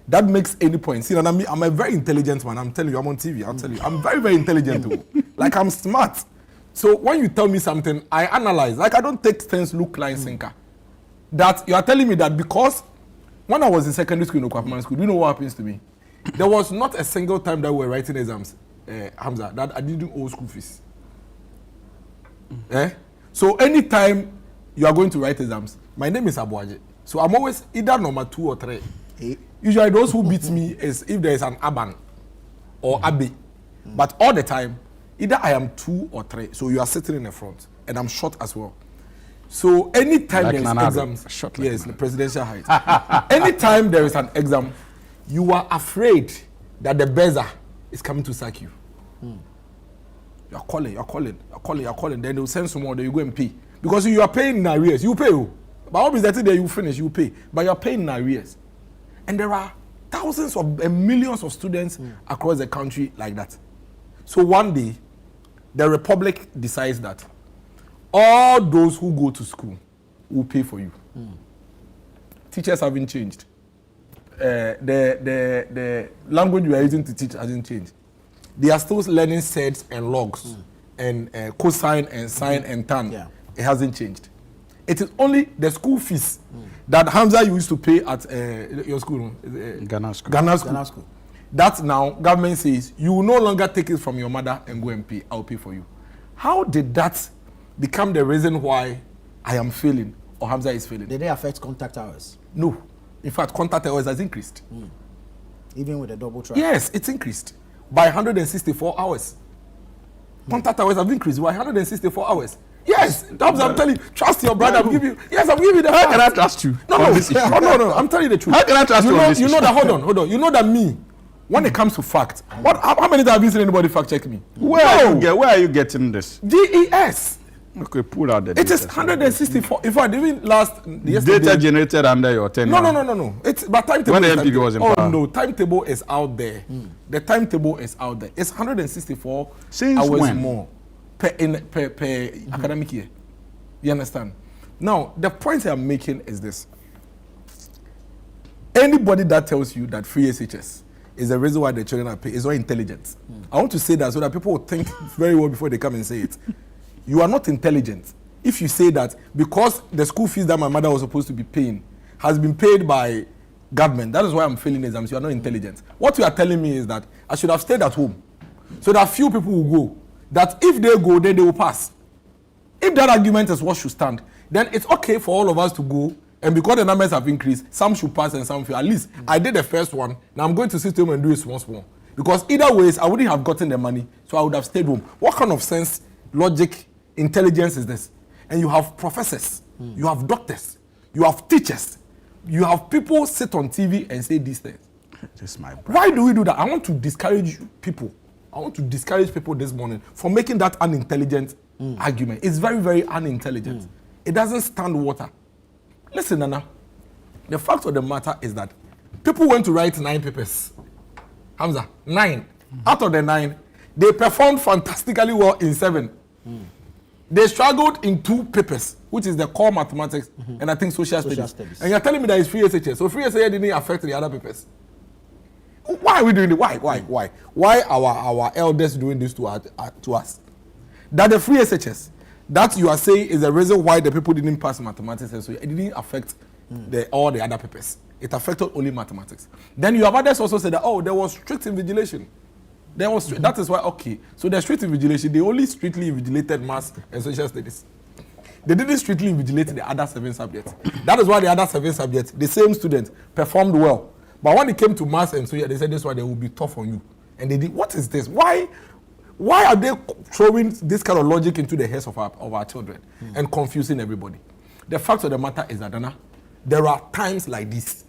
that makes any point. See, I'm a very intelligent man. I'm telling you, I'm on TV. I'll tell you, I'm very, very intelligent too. Like, I'm smart. So when you tell me something, I analyze. Like, I don't take things look line sinker. That you are telling me that because when I was in secondary school in Okwapman school, do you know what happens to me? There was not a single time that we were writing exams, Hamza, that I didn't owe school fees. So anytime you are going to write exams, my name is Abuaje. So I'm always either number 2 or 3. Usually those who beat me is if there is an Aban or Abe. But all the time, either I am 2 or 3. So you are sitting in the front. And I'm short as well. So anytime like there is exams, short like yes, the presidential height. Anytime there is an exam, you are afraid that the buzzer is coming to sack you. You're calling. Then they'll send someone, then you go and pay. Because you are paying in arrears. You pay. But obviously that day you finish, you pay. But you're paying in arrears. And there are thousands and millions of students across the country like that. So one day, the Republic decides that all those who go to school will pay for you. Teachers haven't changed. The language you are using to teach hasn't changed. They are still learning sets and logs and cosine and sine and tan. It hasn't changed. It is only the school fees that Hamza used to pay at your school, Ghana school. Ghana school. Ghana school. That now government says you will no longer take it from your mother and go and pay. I'll pay for you. How did that become the reason why I am failing or Hamza is failing? Did they affect contact hours? No. In fact, contact hours has increased. Even with the double track? Yes, it's increased by 164 hours. Contact hours have increased by 164 hours. Yes, I'm telling you, trust your brother. I'm giving you. Yes, I'm giving you the. How can I trust you? No, I'm telling you the truth. How can I trust you on this You know issue? that. Hold on. You know that me, when it comes to fact, how many times have you seen anybody fact check me? Where are you getting this? GES. Okay, pull out the It is details. 164. In fact, even yesterday. Data generated under your tenure. No. It's but timetable. When the is MPP was in power. Oh no, timetable is out there. The timetable is out there. It's 164 Since hours when? more per academic year. You understand? Now, the point I'm making is this. Anybody that tells you that free SHS is the reason why the children are paid is not intelligent. I want to say that so that people will think very well before they come and say it. You are not intelligent if you say that because the school fees that my mother was supposed to be paying has been paid by government. That is why I'm failing exams. You are not intelligent. What you are telling me is that I should have stayed at home so that few people will go. That if they go, then they will pass. If that argument is what should stand, then it's okay for all of us to go. And because the numbers have increased, some should pass and some fail. At least I did the first one. Now I'm going to sit home and do it small. Because either ways, I wouldn't have gotten the money, so I would have stayed home. What kind of sense, logic, intelligence is this? And you have professors, you have doctors, you have teachers, you have people sit on TV and say these things. This is my brother. Why do we do that? I want to discourage people. I want to discourage people this morning for making that unintelligent argument. It's very, very unintelligent. It doesn't stand water. Listen, Nana. The fact of the matter is that people went to write 9 papers. Hamza, 9. Out of the 9, they performed fantastically well in 7. They struggled in 2 papers, which is the core mathematics and I think social studies. And you're telling me that it's free SHS. So free SHS didn't affect the other papers. Why are we doing it? Why? Why our elders doing this to us? That the free SHS, that you are saying is the reason why the people didn't pass mathematics, and so it didn't affect all the other papers. It affected only mathematics. Then you have others also said that, there was strict invigilation. That is why, okay. So the strict invigilation, they only strictly invigilated maths and social studies. They didn't strictly invigilate the other 7 subjects. That is why the other 7 subjects, the same students, performed well. But when it came to maths and social, they said this one they will be tough on you. And they did. What is this? Why are they throwing this kind of logic into the heads of our children and confusing everybody? The fact of the matter is that, Dana, there are times like this.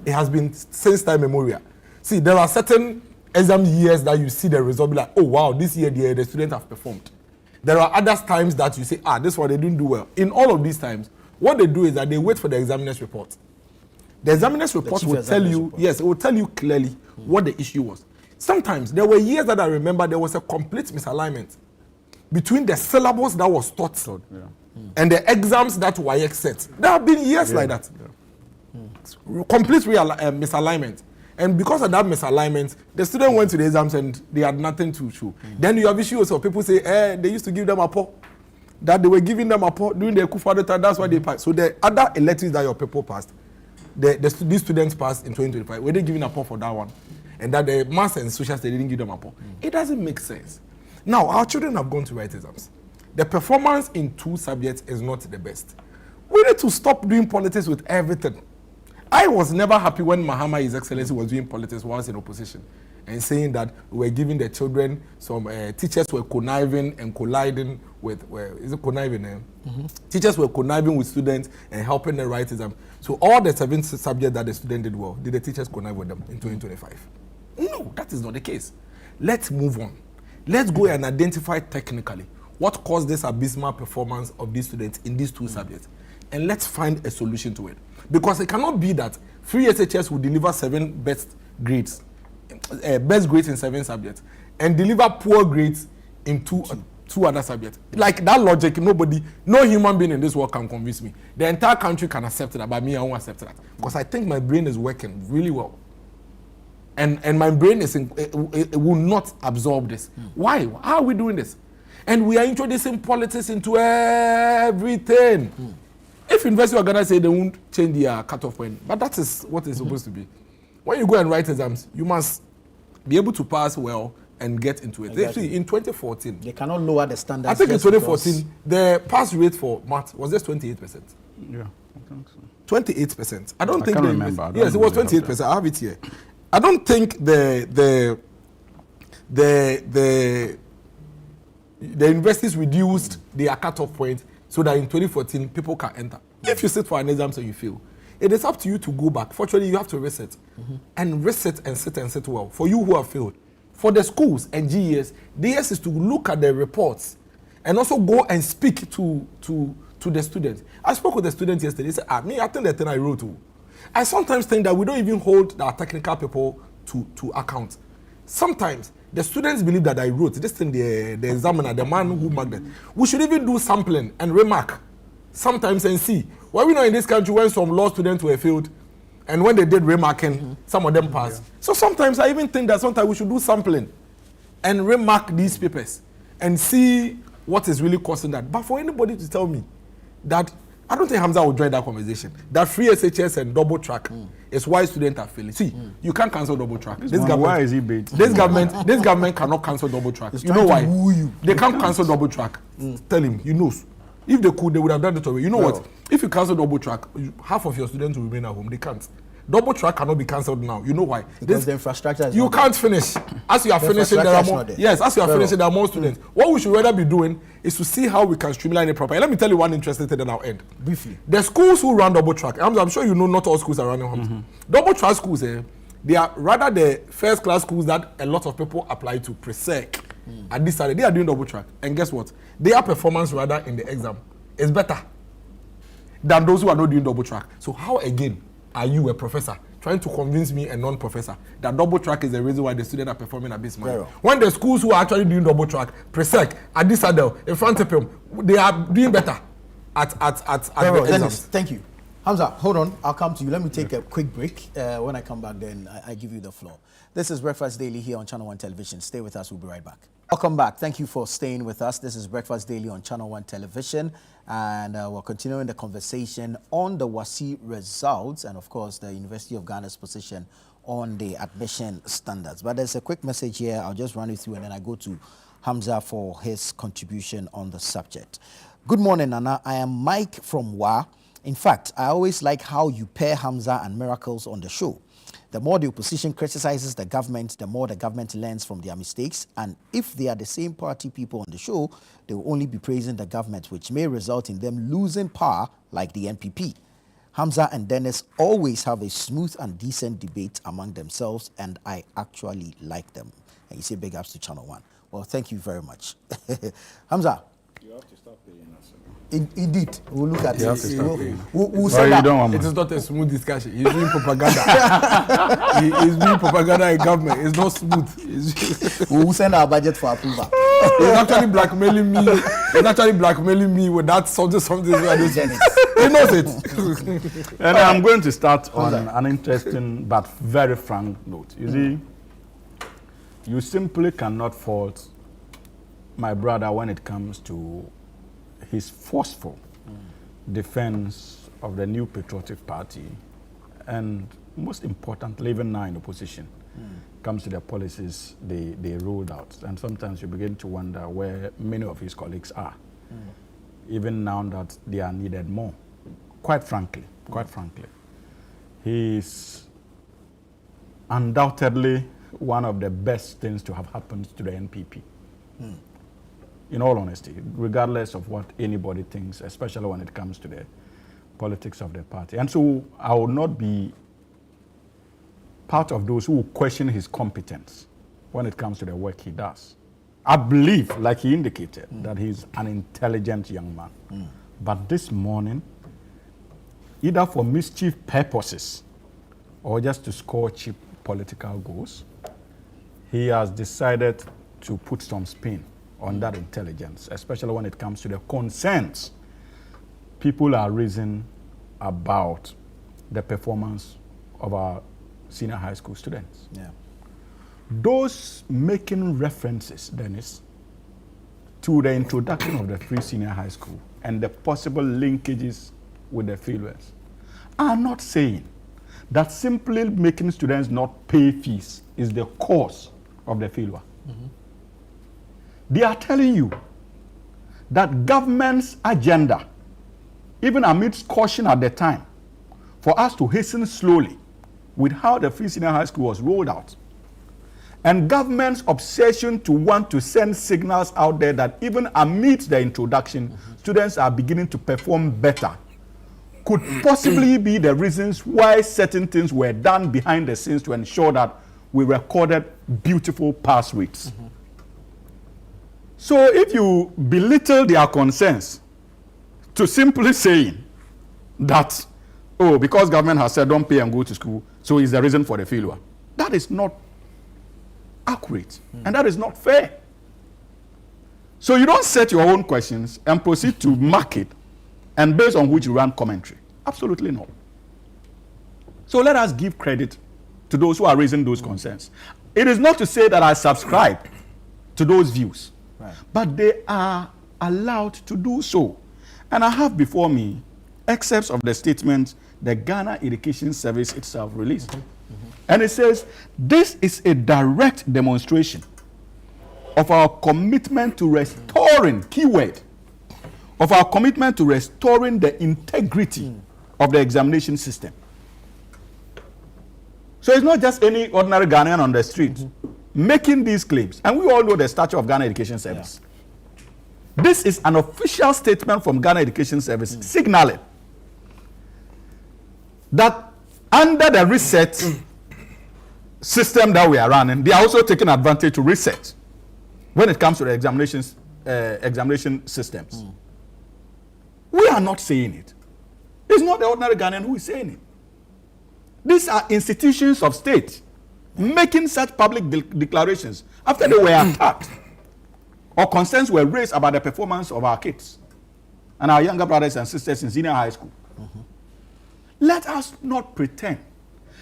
It has been since time immemorial. See, there are certain exam years that you see the result, be like, oh wow, this year the students have performed. There are other times that you say, this one they didn't do well. In all of these times, what they do is that they wait for the examiner's report. The examiner's report will tell you, yes, it will tell you clearly what the issue was. Sometimes there were years that I remember there was a complete misalignment between the syllabus that was taught and the exams that WASSCE set. There have been years like that. Complete misalignment. And because of that misalignment, the student went to the exams and they had nothing to show. Then you have issues of people say, they used to give them a PO. That they were giving them a PO during the Kufado time, that's why they passed. So the other electives that your people passed, these students passed in 2025, were they giving a PO for that one? And that the maths and social studies didn't give them a PO. It doesn't make sense. Now, our children have gone to write exams. The performance in 2 subjects is not the best. We need to stop doing politics with everything. I was never happy when Mahama, His Excellency, was doing politics whilst in opposition and saying that we were giving the children some teachers were conniving and colliding with, is it conniving? Teachers were conniving with students and helping them write exams. So all the 7 subjects that the student did well, did the teachers connive with them in 2025? No, that is not the case. Let's move on. Let's go and identify technically what caused this abysmal performance of these students in these 2 subjects. And let's find a solution to it. Because it cannot be that free SHS will deliver 7 best grades in 7 subjects, and deliver poor grades in 2 other subjects. Like that logic, no human being in this world can convince me. The entire country can accept that, but me, I won't accept that. Because I think my brain is working really well. And my brain it will not absorb this. Why? How are we doing this? And we are introducing politics into everything. If university organizers say they won't change their cutoff point, but that is what it's supposed to be. When you go and write exams, you must be able to pass well and get into it. Exactly. Actually, in 2014, They cannot lower the standards. I think in just 2014, the pass rate for math was just 28%. Yeah, I think so. 28%. I don't I think can't the remember. I don't yes, it was really have 28%. I have it here. I don't think the universities reduced their cutoff point so that in 2014 people can enter. If you sit for an exam and you fail, it is up to you to go back. Fortunately, you have to reset and reset and sit well. For you who have failed, for the schools and GES, DS is to look at the reports and also go and speak to the students. I spoke with the students yesterday. They said, I think the thing I wrote. I sometimes think that we don't even hold our technical people to account. Sometimes the students believe that I wrote this thing, the examiner, the man who marked it. We should even do sampling and remark sometimes and see. Why we know in this country when some law students were failed and when they did remarking, some of them passed. Yeah. So sometimes I even think that sometimes we should do sampling and remark these papers and see what is really causing that. But for anybody to tell me that, I don't think Hamza will join that conversation, that free SHS and double track is why students are failing. See, you can't cancel double track. Why is he bait? This government cannot cancel double track. You know why? They can't cancel double track. Tell him, he knows. If they could, they would have done it already. You know what? If you cancel double track, half of your students will remain at home. They can't. Double track cannot be cancelled now. You know why? Because the infrastructure is you can't finish. As you are finishing, there are more. Yes, as you are finishing, there are more students. What we should rather be doing is to see how we can streamline it properly. Let me tell you one interesting thing, then I'll end. Briefly. The schools who run double track, I'm sure you know not all schools are running double track schools, they are rather the first class schools that a lot of people apply to pre-sec. At this time, they are doing double track. And guess what? Their performance rather in the exam is better than those who are not doing double track. So how again are you, a professor, trying to convince me, a non-professor, that double track is the reason why the students are performing at this moment? When the schools who are actually doing double track, pre-sec, at this adel, in front of him, they are doing better at the exams. Dennis, thank you. Hamza, hold on. I'll come to you. Let me take a quick break. When I come back, then I give you the floor. This is Breakfast Daily here on ChannelOne Television. Stay with us. We'll be right back. Welcome back. Thank you for staying with us. This is Breakfast Daily on ChannelOne Television. And we're continuing the conversation on the WASSCE results and, of course, the University of Ghana's position on the admission standards. But there's a quick message here. I'll just run it through and then I go to Hamza for his contribution on the subject. Good morning, Nana. I am Mike from WA. In fact, I always like how you pair Hamza and Miracles on the show. The more the opposition criticizes the government, the more the government learns from their mistakes. And if they are the same party people on the show, they will only be praising the government, which may result in them losing power like the NPP. Hamza and Dennis always have a smooth and decent debate among themselves, and I actually like them. And you say big ups to ChannelOne. Well, thank you very much. Hamza. You have to stop paying us. Indeed, we'll look at you it. We'll say that. It is not a smooth discussion. He's doing propaganda. He's doing propaganda in government. It's not smooth. We'll send our budget for approval. He's actually blackmailing me. With that something. He knows it. And I'm going to start on an interesting but very frank note. You see, you simply cannot fault my brother when it comes to his forceful defense of the new patriotic party, and most importantly, even now in opposition, comes to the policies they rolled out. And sometimes you begin to wonder where many of his colleagues are, even now that they are needed more. Quite frankly, he's undoubtedly one of the best things to have happened to the NPP. In all honesty, regardless of what anybody thinks, especially when it comes to the politics of the party. And so I will not be part of those who will question his competence when it comes to the work he does. I believe, like he indicated, that he's an intelligent young man. But this morning, either for mischief purposes or just to score cheap political goals, he has decided to put some spin on that intelligence, especially when it comes to the concerns people are raising about the performance of our senior high school students. Yeah. Those making references, Dennis, to the introduction of the free senior high school and the possible linkages with the failures are not saying that simply making students not pay fees is the cause of the failure. They are telling you that government's agenda, even amidst caution at the time, for us to hasten slowly with how the free senior high school was rolled out, and government's obsession to want to send signals out there that even amidst the introduction, students are beginning to perform better, could possibly be the reasons why certain things were done behind the scenes to ensure that we recorded beautiful pass rates. So if you belittle their concerns to simply saying that, oh, because government has said don't pay and go to school, so is the reason for the failure, that is not accurate, and that is not fair. So you don't set your own questions and proceed to mark it, and based on which you run commentary. Absolutely not. So let us give credit to those who are raising those concerns. It is not to say that I subscribe to those views, but they are allowed to do so. And I have before me excerpts of the statement the Ghana Education Service itself released. And it says, this is a direct demonstration of our commitment to restoring, keyword, of our commitment to restoring the integrity of the examination system. So it's not just any ordinary Ghanaian on the street making these claims. And we all know the stature of Ghana Education Service. This is an official statement from Ghana Education Service signaling that under the reset system that we are running, they are also taking advantage to reset when it comes to the examination systems. We are not saying it. It's not the ordinary Ghanaian who is saying it. These are institutions of state making such public declarations after they were attacked or concerns were raised about the performance of our kids and our younger brothers and sisters in senior high school. Let us not pretend.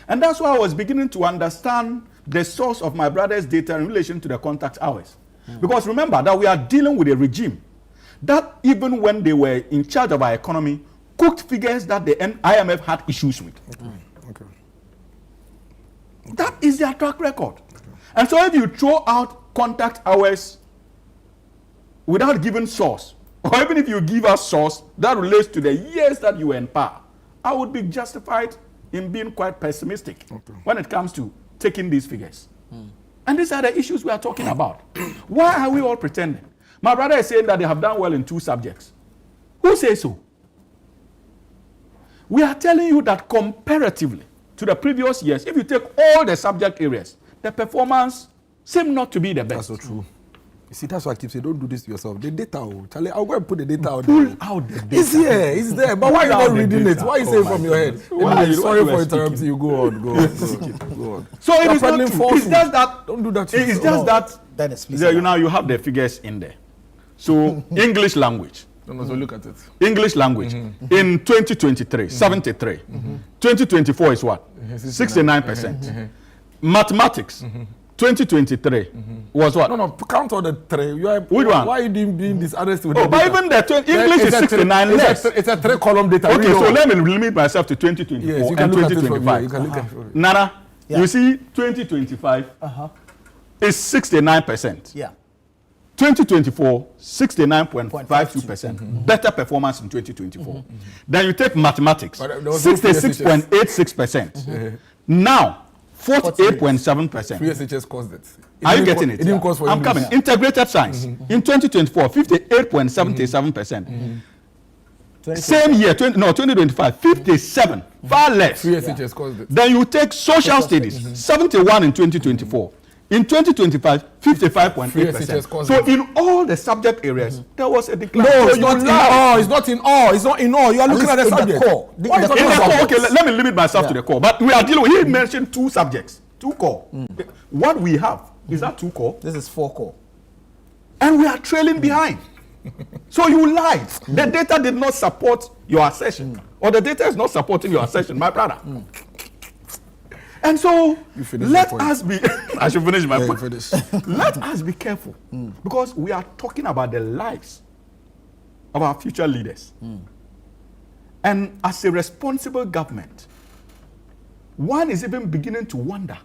And that's why I was beginning to understand the source of my brother's data in relation to the contact hours. Because remember that we are dealing with a regime that even when they were in charge of our economy, cooked figures that the IMF had issues with. That is their track record. And so if you throw out contact hours without giving source, or even if you give us source that relates to the years that you were in power, I would be justified in being quite pessimistic when it comes to taking these figures. And these are the issues we are talking about. Why are we all pretending? My brother is saying that they have done well in 2 subjects. Who says so? We are telling you that comparatively to the previous years, if you take all the subject areas, the performance seems not to be the best. That's so true. You see, that's why I keep saying, don't do this to yourself. The data, Charlie, I'll go and put the data out there. Pull out the data. It's here, it's there. But why are you not reading it? Why are you saying from your head? Sorry for interrupting you. Go on. Go on. So it is not true. It's just that. Don't do that. It's just that. That is You have the figures in there. So English language. So look at it. English language in 2023, 73. 2024 is what? 69%. Mathematics. 2023 was what? No, count all the 3. Which one? Why are you doing this other stuff? Oh, but even the English is 69 less. It's a 3-column data. Okay, so let me limit myself to 2024 yes, and 2025. Nana, you see 2025 is 69%. Yeah. 2024, 69.52%. Better performance in 2024. Then you take mathematics, 66.86%. Now, 48.7%. Free SHS caused it. Are you getting it? It didn't cause for I'm coming. Integrated science. In 2024, 58.77%. Same year, 2025, 57. Far less. Free SHS caused it. Then you take social studies, 71 in 2024. In 2025, 55.8%. So in all the subject areas, there was a decline. No, so it's not in all. It's not in all. It's not in all. You are looking at the subject. Core. In the core, okay, let me limit myself to the core. But we are dealing with, he mentioned 2 subjects, 2 core. What we have, is that 2 core? This is 4 core. And we are trailing behind. So you lied. The data did not support your assertion. Or the data is not supporting your assertion, my brother. And so, let us be, I should finish my point. Let us be careful. Because we are talking about the lives of our future leaders. And as a responsible government, one is even beginning to wonder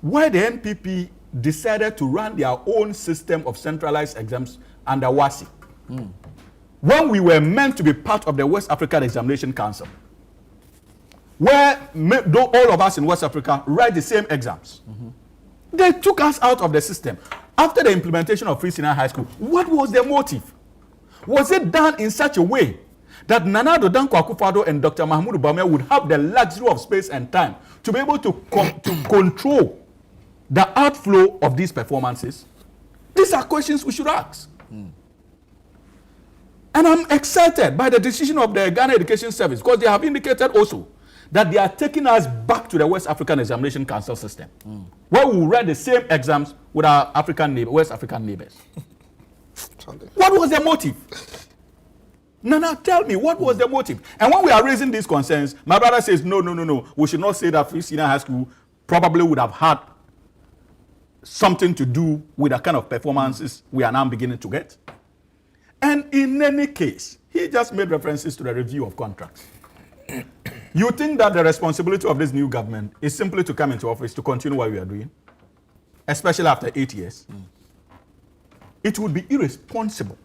why the NPP decided to run their own system of centralized exams under WASSCE. When we were meant to be part of the West African Examination Council, where all of us in West Africa write the same exams. They took us out of the system. After the implementation of Free Senior High School, what was the motive? Was it done in such a way that Nana Addo Dankwa Akufo-Addo and Dr. Mahmoud Bawumia would have the luxury of space and time to be able to control the outflow of these performances? These are questions we should ask. And I'm excited by the decision of the Ghana Education Service, because they have indicated also that they are taking us back to the West African Examination Council system, where we will write the same exams with our West African neighbors. What was the motive? Nana, tell me, what was the motive? And when we are raising these concerns, my brother says, no, we should not say that Free Senior High School probably would have had something to do with the kind of performances we are now beginning to get. And in any case, he just made references to the review of contracts. You think that the responsibility of this new government is simply to come into office to continue what we are doing, especially after 8 years? It would be irresponsible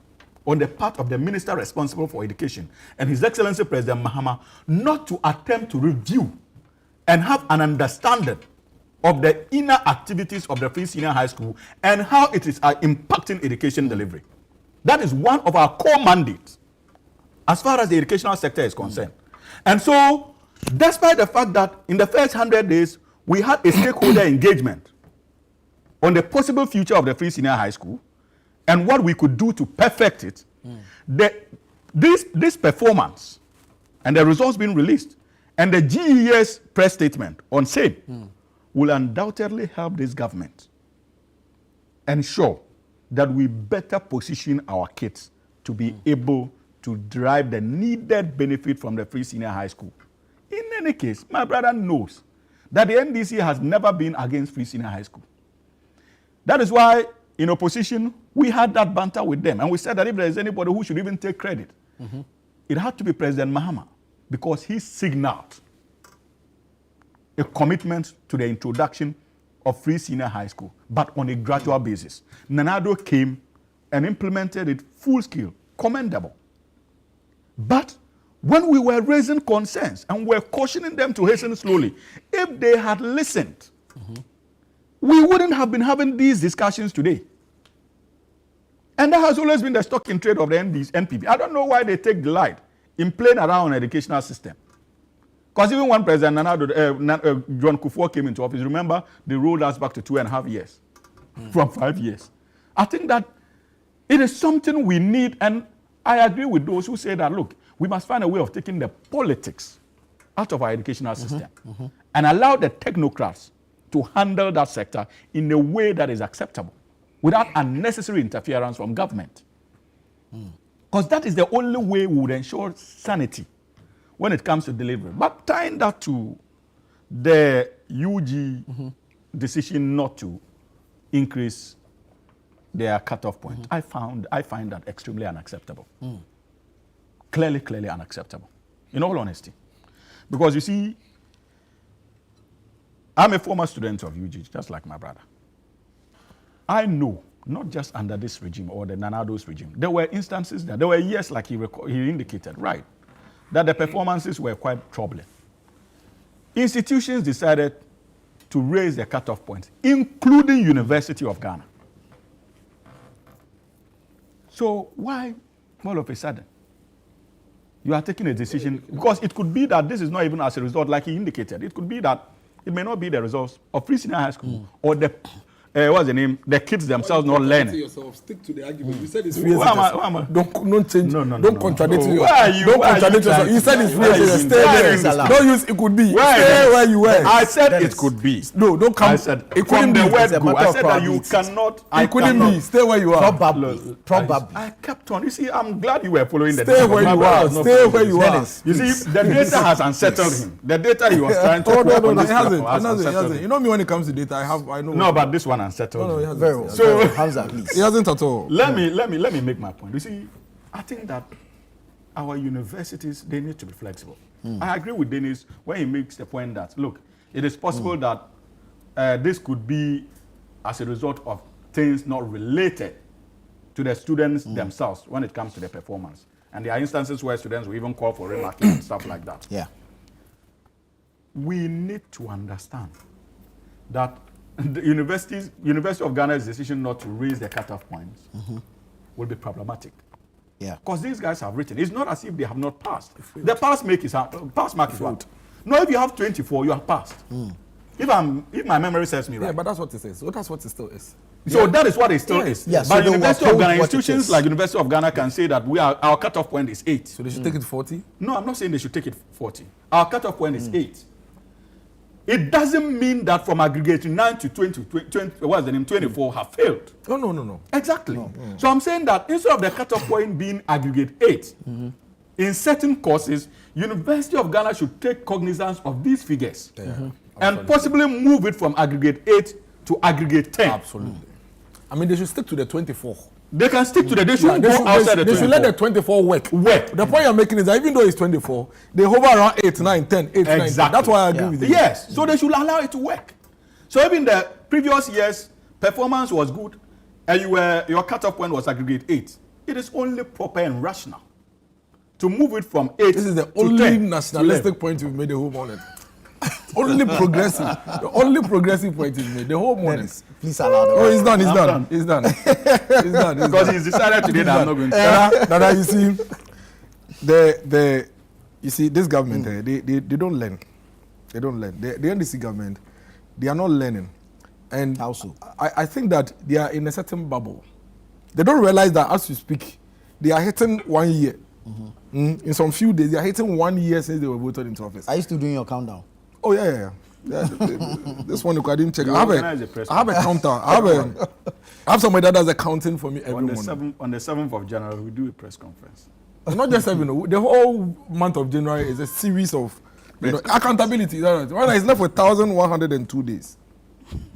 on the part of the minister responsible for education and His Excellency President Mahama not to attempt to review and have an understanding of the inner activities of the Free Senior High School and how it is impacting education delivery. That is one of our core mandates as far as the educational sector is concerned. And so, despite the fact that in the first 100 days, we had a stakeholder engagement on the possible future of the Free Senior High School and what we could do to perfect it, this performance and the results being released and the GES press statement on same will undoubtedly help this government ensure that we better position our kids to be able to derive the needed benefit from the Free Senior High School. In any case, my brother knows that the NDC has never been against Free Senior High School. That is why, in opposition, we had that banter with them. And we said that if there is anybody who should even take credit, it had to be President Mahama, because he signaled a commitment to the introduction of Free Senior High School, but on a gradual basis. Nana Addo came and implemented it full scale, commendable. But when we were raising concerns and were cautioning them to hasten slowly, if they had listened, we wouldn't have been having these discussions today. And that has always been the stock in trade of the NPP. I don't know why they take delight in playing around an educational system. Because even when President John Kufuor came into office, remember, they rolled us back to 2.5 years from 5 years. I think that it is something we need, and I agree with those who say that, look, we must find a way of taking the politics out of our educational system and allow the technocrats to handle that sector in a way that is acceptable without unnecessary interference from government. Because that is the only way we would ensure sanity when it comes to delivery. But tying that to the UG decision not to increase their cutoff point, I find that extremely unacceptable. Clearly unacceptable, in all honesty. Because you see, I'm a former student of UG, just like my brother. I know, not just under this regime or the Nana Addo's regime, there were instances that there were years, like he indicated, right, that the performances were quite troubling. Institutions decided to raise the cutoff points, including University of Ghana. So why, all of a sudden, you are taking a decision? Because it could be that this is not even as a result, like he indicated. It could be that it may not be the results of Free Senior High School or the what's the name? The kids themselves not learning. Yourself. Stick to the argument. You said it's free education. Don't change. Don't contradict yourself. Why are you? Don't contradict yourself. You said it's free education. Stay there. Don't use it could be. Stay where you were. I said it could be. No, don't come. I said it couldn't be. I said that you cannot. It couldn't be. Stay where you are. Probably. I kept on. You see, I'm glad you were following the data. Stay where you are. Stay where you are. You see, the data has unsettled him. The data he was trying to. Oh no, it hasn't. You know me when it comes to data. I know. No, but this one unsettled him. Very well. So Hamza, please. It hasn't at all. Let me make my point. You see, I think that our universities, they need to be flexible. I agree with Dennis when he makes the point that, look, it is possible that this could be as a result of things not related to the students themselves when it comes to the performance. And there are instances where students will even call for remarking and stuff like that. Yeah. We need to understand that the University of Ghana's decision not to raise the cutoff points will be problematic. Yeah. Because these guys have written. It's not as if they have not passed. The pass mark is what? No, if you have 24, you have passed. If my memory serves me right. Yeah, but that's what it says. So that's what it still is. So that is what it still is. Yeah, but so University of Ghana, institutions like University of Ghana can say that our cutoff point is 8. So they should take it 40? No, I'm not saying they should take it 40. Our cutoff point is 8. It doesn't mean that from aggregating 9 to 24 have failed. No. Exactly. So I'm saying that instead of the cutoff point being aggregate 8, in certain courses, University of Ghana should take cognizance of these figures and possibly move it from aggregate 8 to aggregate 10. Absolutely. I mean, they should stick to the 24. They can stick to the, they shouldn't go outside the 24. They should let the 24 work. The point you're making is that even though it's 24, they hover around 8, 9, 10, 8, 9, 10. That's why I agree with you. Yes, so they should allow it to work. So even the previous years, performance was good, and your cutoff point was aggregate 8. It is only proper and rational to move it from 8 This is the to only 10 nationalistic point you've made the whole morning. Only progressive. The only progressive point is made the whole morning. Please allow them. Oh, he's done. He's done. Because he's decided today that I'm not going to. Nana, you see, this government, they don't learn. They don't learn. The NDC government, they are not learning. And How so? I think that they are in a certain bubble. They don't realize that as you speak, they are hitting 1 year. In some few days, they are hitting 1 year since they were voted into office. Are you still doing your countdown? Oh, yeah. This one, I didn't check. I have a counter. I have somebody that does accounting for me every morning. On the 7th of January, we do a press conference. It's not just 7. The whole month of January is a series of accountability. When it's left with 1,102 days.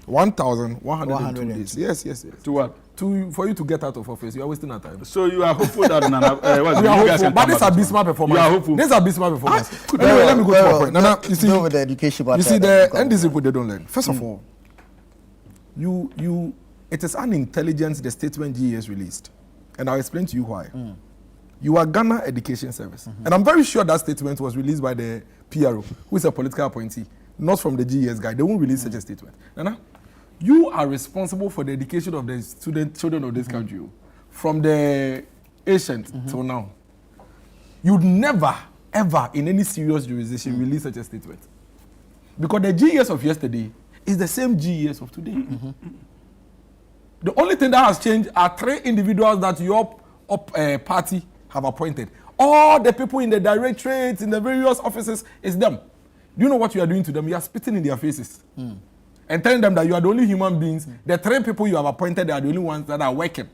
1,102 days. Yes. To what? For you to get out of office, you are wasting our time. So you are hopeful that Nana, We are hopeful, but this is abysmal performance. You are hopeful. This is abysmal performance. Anyway, let me go to my point. Nana, you see, with the education, you see the NDC people, they don't learn. First of all, it is unintelligent the statement GES released, and I'll explain to you why. You are Ghana Education Service, and I'm very sure that statement was released by the PRO, who is a political appointee, not from the GES guy. They won't release such a statement. Nana, you are responsible for the education of the children of this country, from the ancient till now. You'd never, ever, in any serious jurisdiction, release such a statement. Because the GES of yesterday is the same GES of today. The only thing that has changed are 3 individuals that your party have appointed. All the people in the directorates, in the various offices, is them. Do you know what you are doing to them? You are spitting in their faces. And telling them that you are the only human beings. The 3 people you have appointed are the only ones that are working.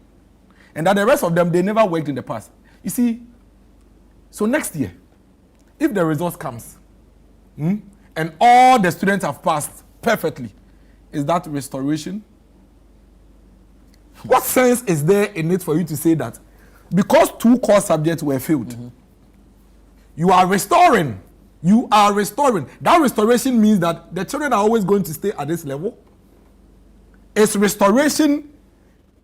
And that the rest of them, they never worked in the past. You see, so next year, if the results comes, and all the students have passed perfectly, is that restoration? What sense is there in it for you to say that because 2 core subjects were failed, you are restoring? You are restoring. That restoration means that the children are always going to stay at this level. It's restoration.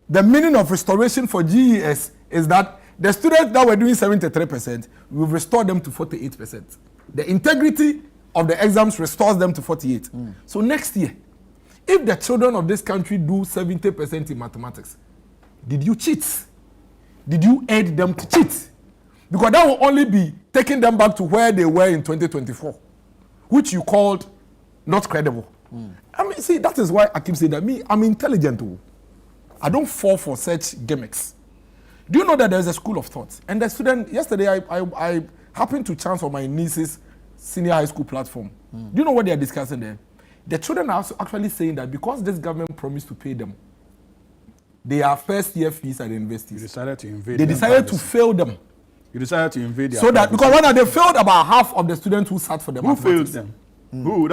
The meaning of restoration for GES is that the students that were doing 73%, we've restored them to 48%. The integrity of the exams restores them to 48%. So next year, if the children of this country do 70% in mathematics, did you cheat? Did you aid them to cheat? Because that will only be taking them back to where they were in 2024, which you called not credible. I mean, see, that is why I keep saying that I'm intelligent too. I don't fall for such gimmicks. Do you know that there's a school of thought? And the student, yesterday I happened to chance on my niece's senior high school platform. Do you know what they are discussing there? The children are also actually saying that because this government promised to pay them their first year fees at the universities, You decided to invade they decided to fail them. You decided to invade their So that, privacy. because when they failed about half of the students who sat for the Who failed mathematics. them? Who? Is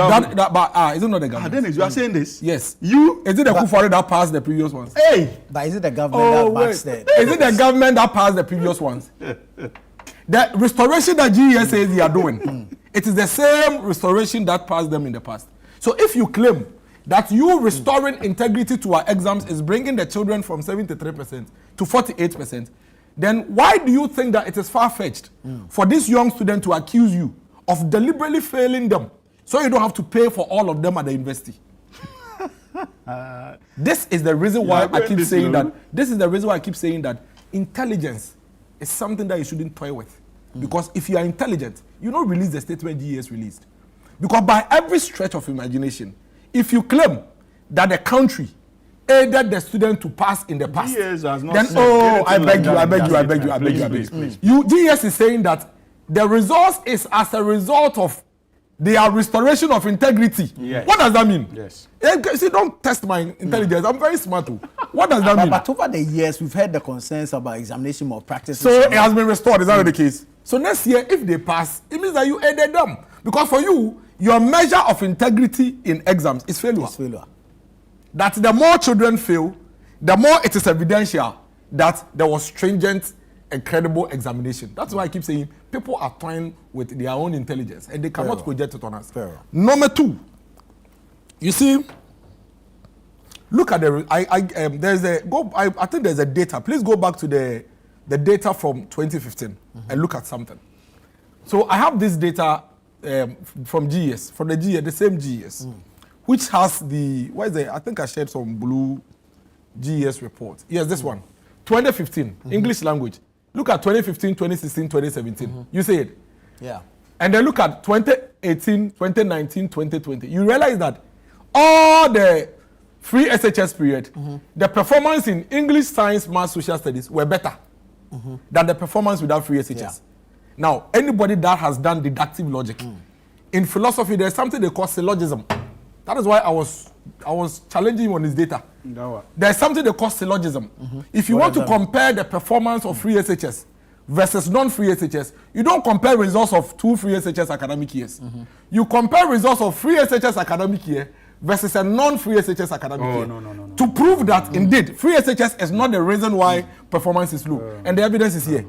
it not the government? Dennis, you are saying this? Yes. You? Is it the Kufari that passed the previous ones? Hey! But is it the government that backs that? Is it the government that passed the previous ones? The restoration that GES says they are doing, it is the same restoration that passed them in the past. So if you claim that you restoring integrity to our exams is bringing the children from 73% to 48%, then why do you think that it is far-fetched for this young student to accuse you of deliberately failing them so you don't have to pay for all of them at the university? This is the reason why I keep saying that. This is the reason why I keep saying that intelligence is something that you shouldn't toy with. Because if you are intelligent, you don't release the statement GES released. Because by every stretch of imagination, if you claim that the country aided the student to pass in the past, GES has not then I beg you. GES is saying that the results is as a result of their restoration of integrity. Yes. What does that mean? Yes. See, don't test my intelligence. I'm very smart too. What does that mean? But over the years, we've heard the concerns about examination malpractice. So it has been restored. Is that the case? So next year, if they pass, it means that you aided them. Because for you, your measure of integrity in exams is failure. It's failure. That the more children fail, the more it is evidential that there was stringent and credible examination. That's why I keep saying people are toying with their own intelligence and they cannot project it on us. Number two, you see, look at the I think there's a data. Please go back to the data from 2015 and look at something. So I have this data from GES, from the same GES, which has I think I shared some blue GES report. Yes, this one. 2015, English language. Look at 2015, 2016, 2017. You see it? Yeah. And then look at 2018, 2019, 2020. You realize that all the free SHS period, the performance in English, Science, Math, Social Studies were better than the performance without free SHS. Yeah. Now, anybody that has done deductive logic, in philosophy, there's something they call syllogism. That is why I was challenging him on his data. There's something they call syllogism. If you want to compare the performance of free SHS versus non-free SHS, you don't compare results of 2 free SHS academic years. You compare results of free SHS academic year versus a non-free SHS academic year. No. To prove that indeed free SHS is not the reason why performance is low. And the evidence is here.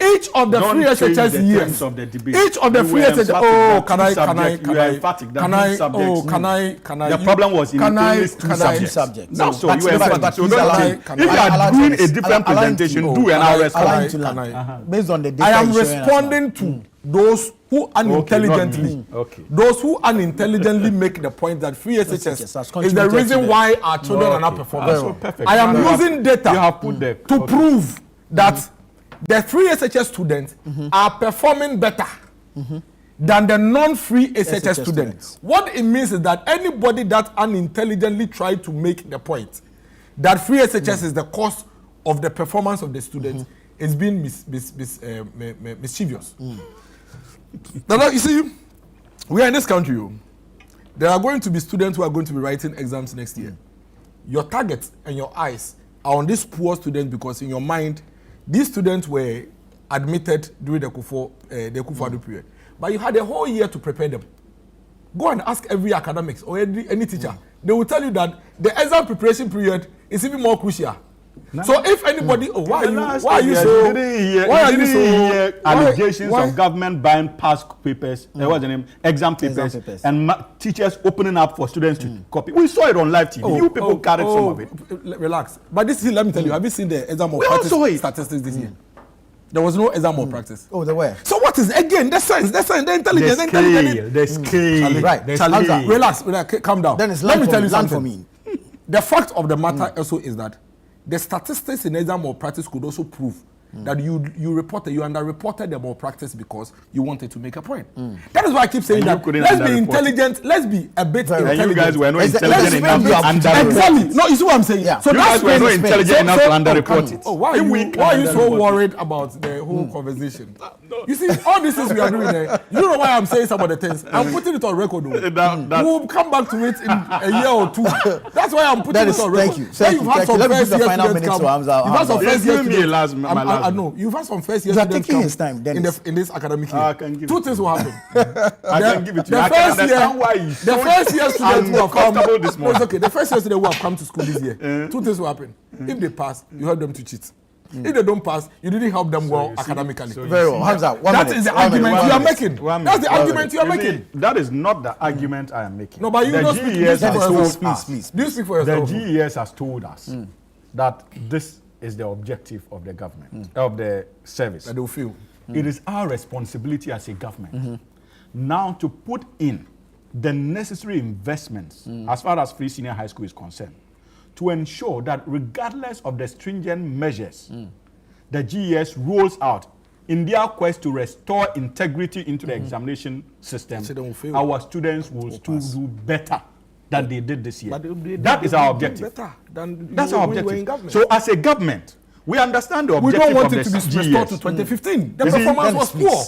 Each of the free SHS years, each of the free SHS, the problem was in English two subjects. Now, so you if you are doing a different presentation, do an RS. Based on the data I am responding to those who unintelligently, make the point that free SHS is the reason why our children are not performing. I am using data to prove that the free SHS students are performing better than the non-free SHS students. What it means is that anybody that unintelligently tried to make the point that free SHS is the cause of the performance of the students is being mischievous. Now, you see, we are in this country. There are going to be students who are going to be writing exams next year. Your target and your eyes are on these poor students because in your mind, these students were admitted during the Kufuor period. But you had a whole year to prepare them. Go and ask every academics or any teacher. They will tell you that the exam preparation period is even more crucial. So if anybody, why are you so allegations of government buying past papers, what's the name, exam papers, and teachers opening up for students to copy. We saw it on live TV. You people carried some of it. Relax. But this is, let me tell you, have you seen the exam of practice statistics this year? There was no exam of practice. Oh, there were. So what is, again, the science, the intelligence, the scale. Right. Relax, calm down. Then it's let me tell you something. For me. The fact of the matter also is that the statistics in exam or practice could also prove that you underreported the malpractice because you wanted to make a point. That is why I keep saying that let's be intelligent, let's be a bit intelligent. And you guys were not intelligent enough to underreport. Exactly. No, you see what I'm saying? Yeah. So you guys were not intelligent enough to underreport it. Why are you so worried about the whole conversation? You see, all these things we are doing there, you know why I'm saying some of the things. I'm putting it on record. We'll come back to it in a year or two. That's why I'm putting it on record. Thank you. Let me put the final minutes to Hamza. You've had some first year students. I know. You've had some first year students taking his time, in this academic year. Two things will happen. I can give it to you. The first year students who have come. It's okay. The first year students who have come to school this year. Two things will happen. If they pass, you help them to cheat. If they don't pass, you didn't help them well academically. Very well. Hamza, That is the argument you are making. That's the argument you are making. That is not the argument I am making. No, but you don't speak for yourself. Please. Do you speak for The yourself? GES has told us that this is the objective of the government, of the service. That they will feel. It is our responsibility as a government now to put in the necessary investments as far as free senior high school is concerned to ensure that regardless of the stringent measures the GES rolls out in their quest to restore integrity into the examination system, our students will still do better than they did this year. That is our objective. That's our objective. So as a government, we understand the objective we don't want of it to be the restored GES. to 2015. The performance was poor.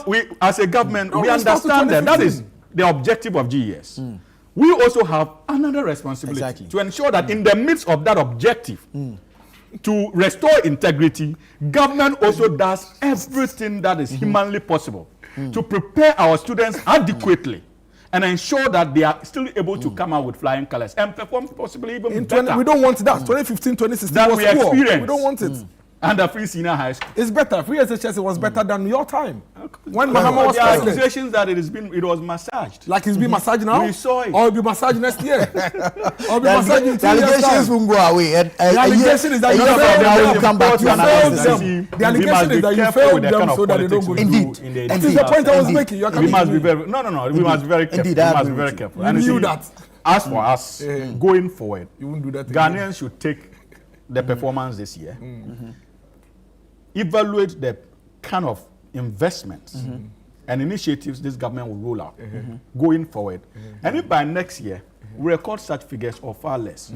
We as a government, No, we restore to understand that 2015. is the objective of GES. We also have another responsibility to ensure that in the midst of that objective, to restore integrity, government also does everything that is humanly possible to prepare our students adequately and ensure that they are still able to come out with flying colors and perform possibly even better. We don't want that. 2015, 2016 That was we poor. experienced. We don't want it. Under free senior high school. It's better. Free SHS, it was better than your time. When Mahama was There are president. accusations that it was massaged. Like it's being massaged now? We saw it. Or it'll be massaged next year? Or it'll be massaged in 2 The years' allegations time? won't go away. The allegation is that you failed failed them. come back to You analyze failed the them. The allegation is that you failed them so that they don't go to Indeed. That is the point I was making. You're We coming must to be me. very we must be very careful. Indeed, We I must agree be very with careful. You And knew see, that. As for us, going forward, You won't do that again. Ghanaians should take the performance this year, evaluate the kind of investments and initiatives this government will roll out going forward. And if by next year we record such figures or far less,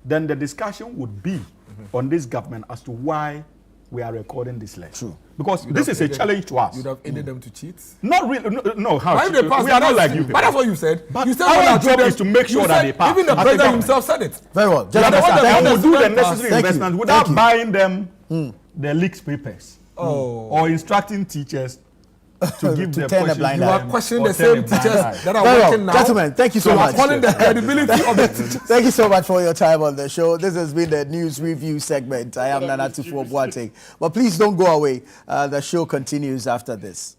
then the discussion would be on this government as to why we are recording this less. True. Because this is a challenge to us. You'd have aided them to cheat. Not really, no, how? Why if they pass, We are not like you. But that's what you said. But You said our when I job told them- is to make sure you that said- they pass Even the as a president government. himself said it. Very well. You Just are the one understand. that And we'll do the Thank necessary you. investments Thank without you. buying them the leaks papers Oh. or instructing teachers to give To them turn a blind You eye. are questioning or the turn same a blind teachers eye. that are Very well. working now. Gentlemen, thank you so You are much. calling the credibility of the teachers. Thank you so much for your time on the show. This has been the news review segment. I am Nana Tufo Boateng. But please don't go away. The show continues after this.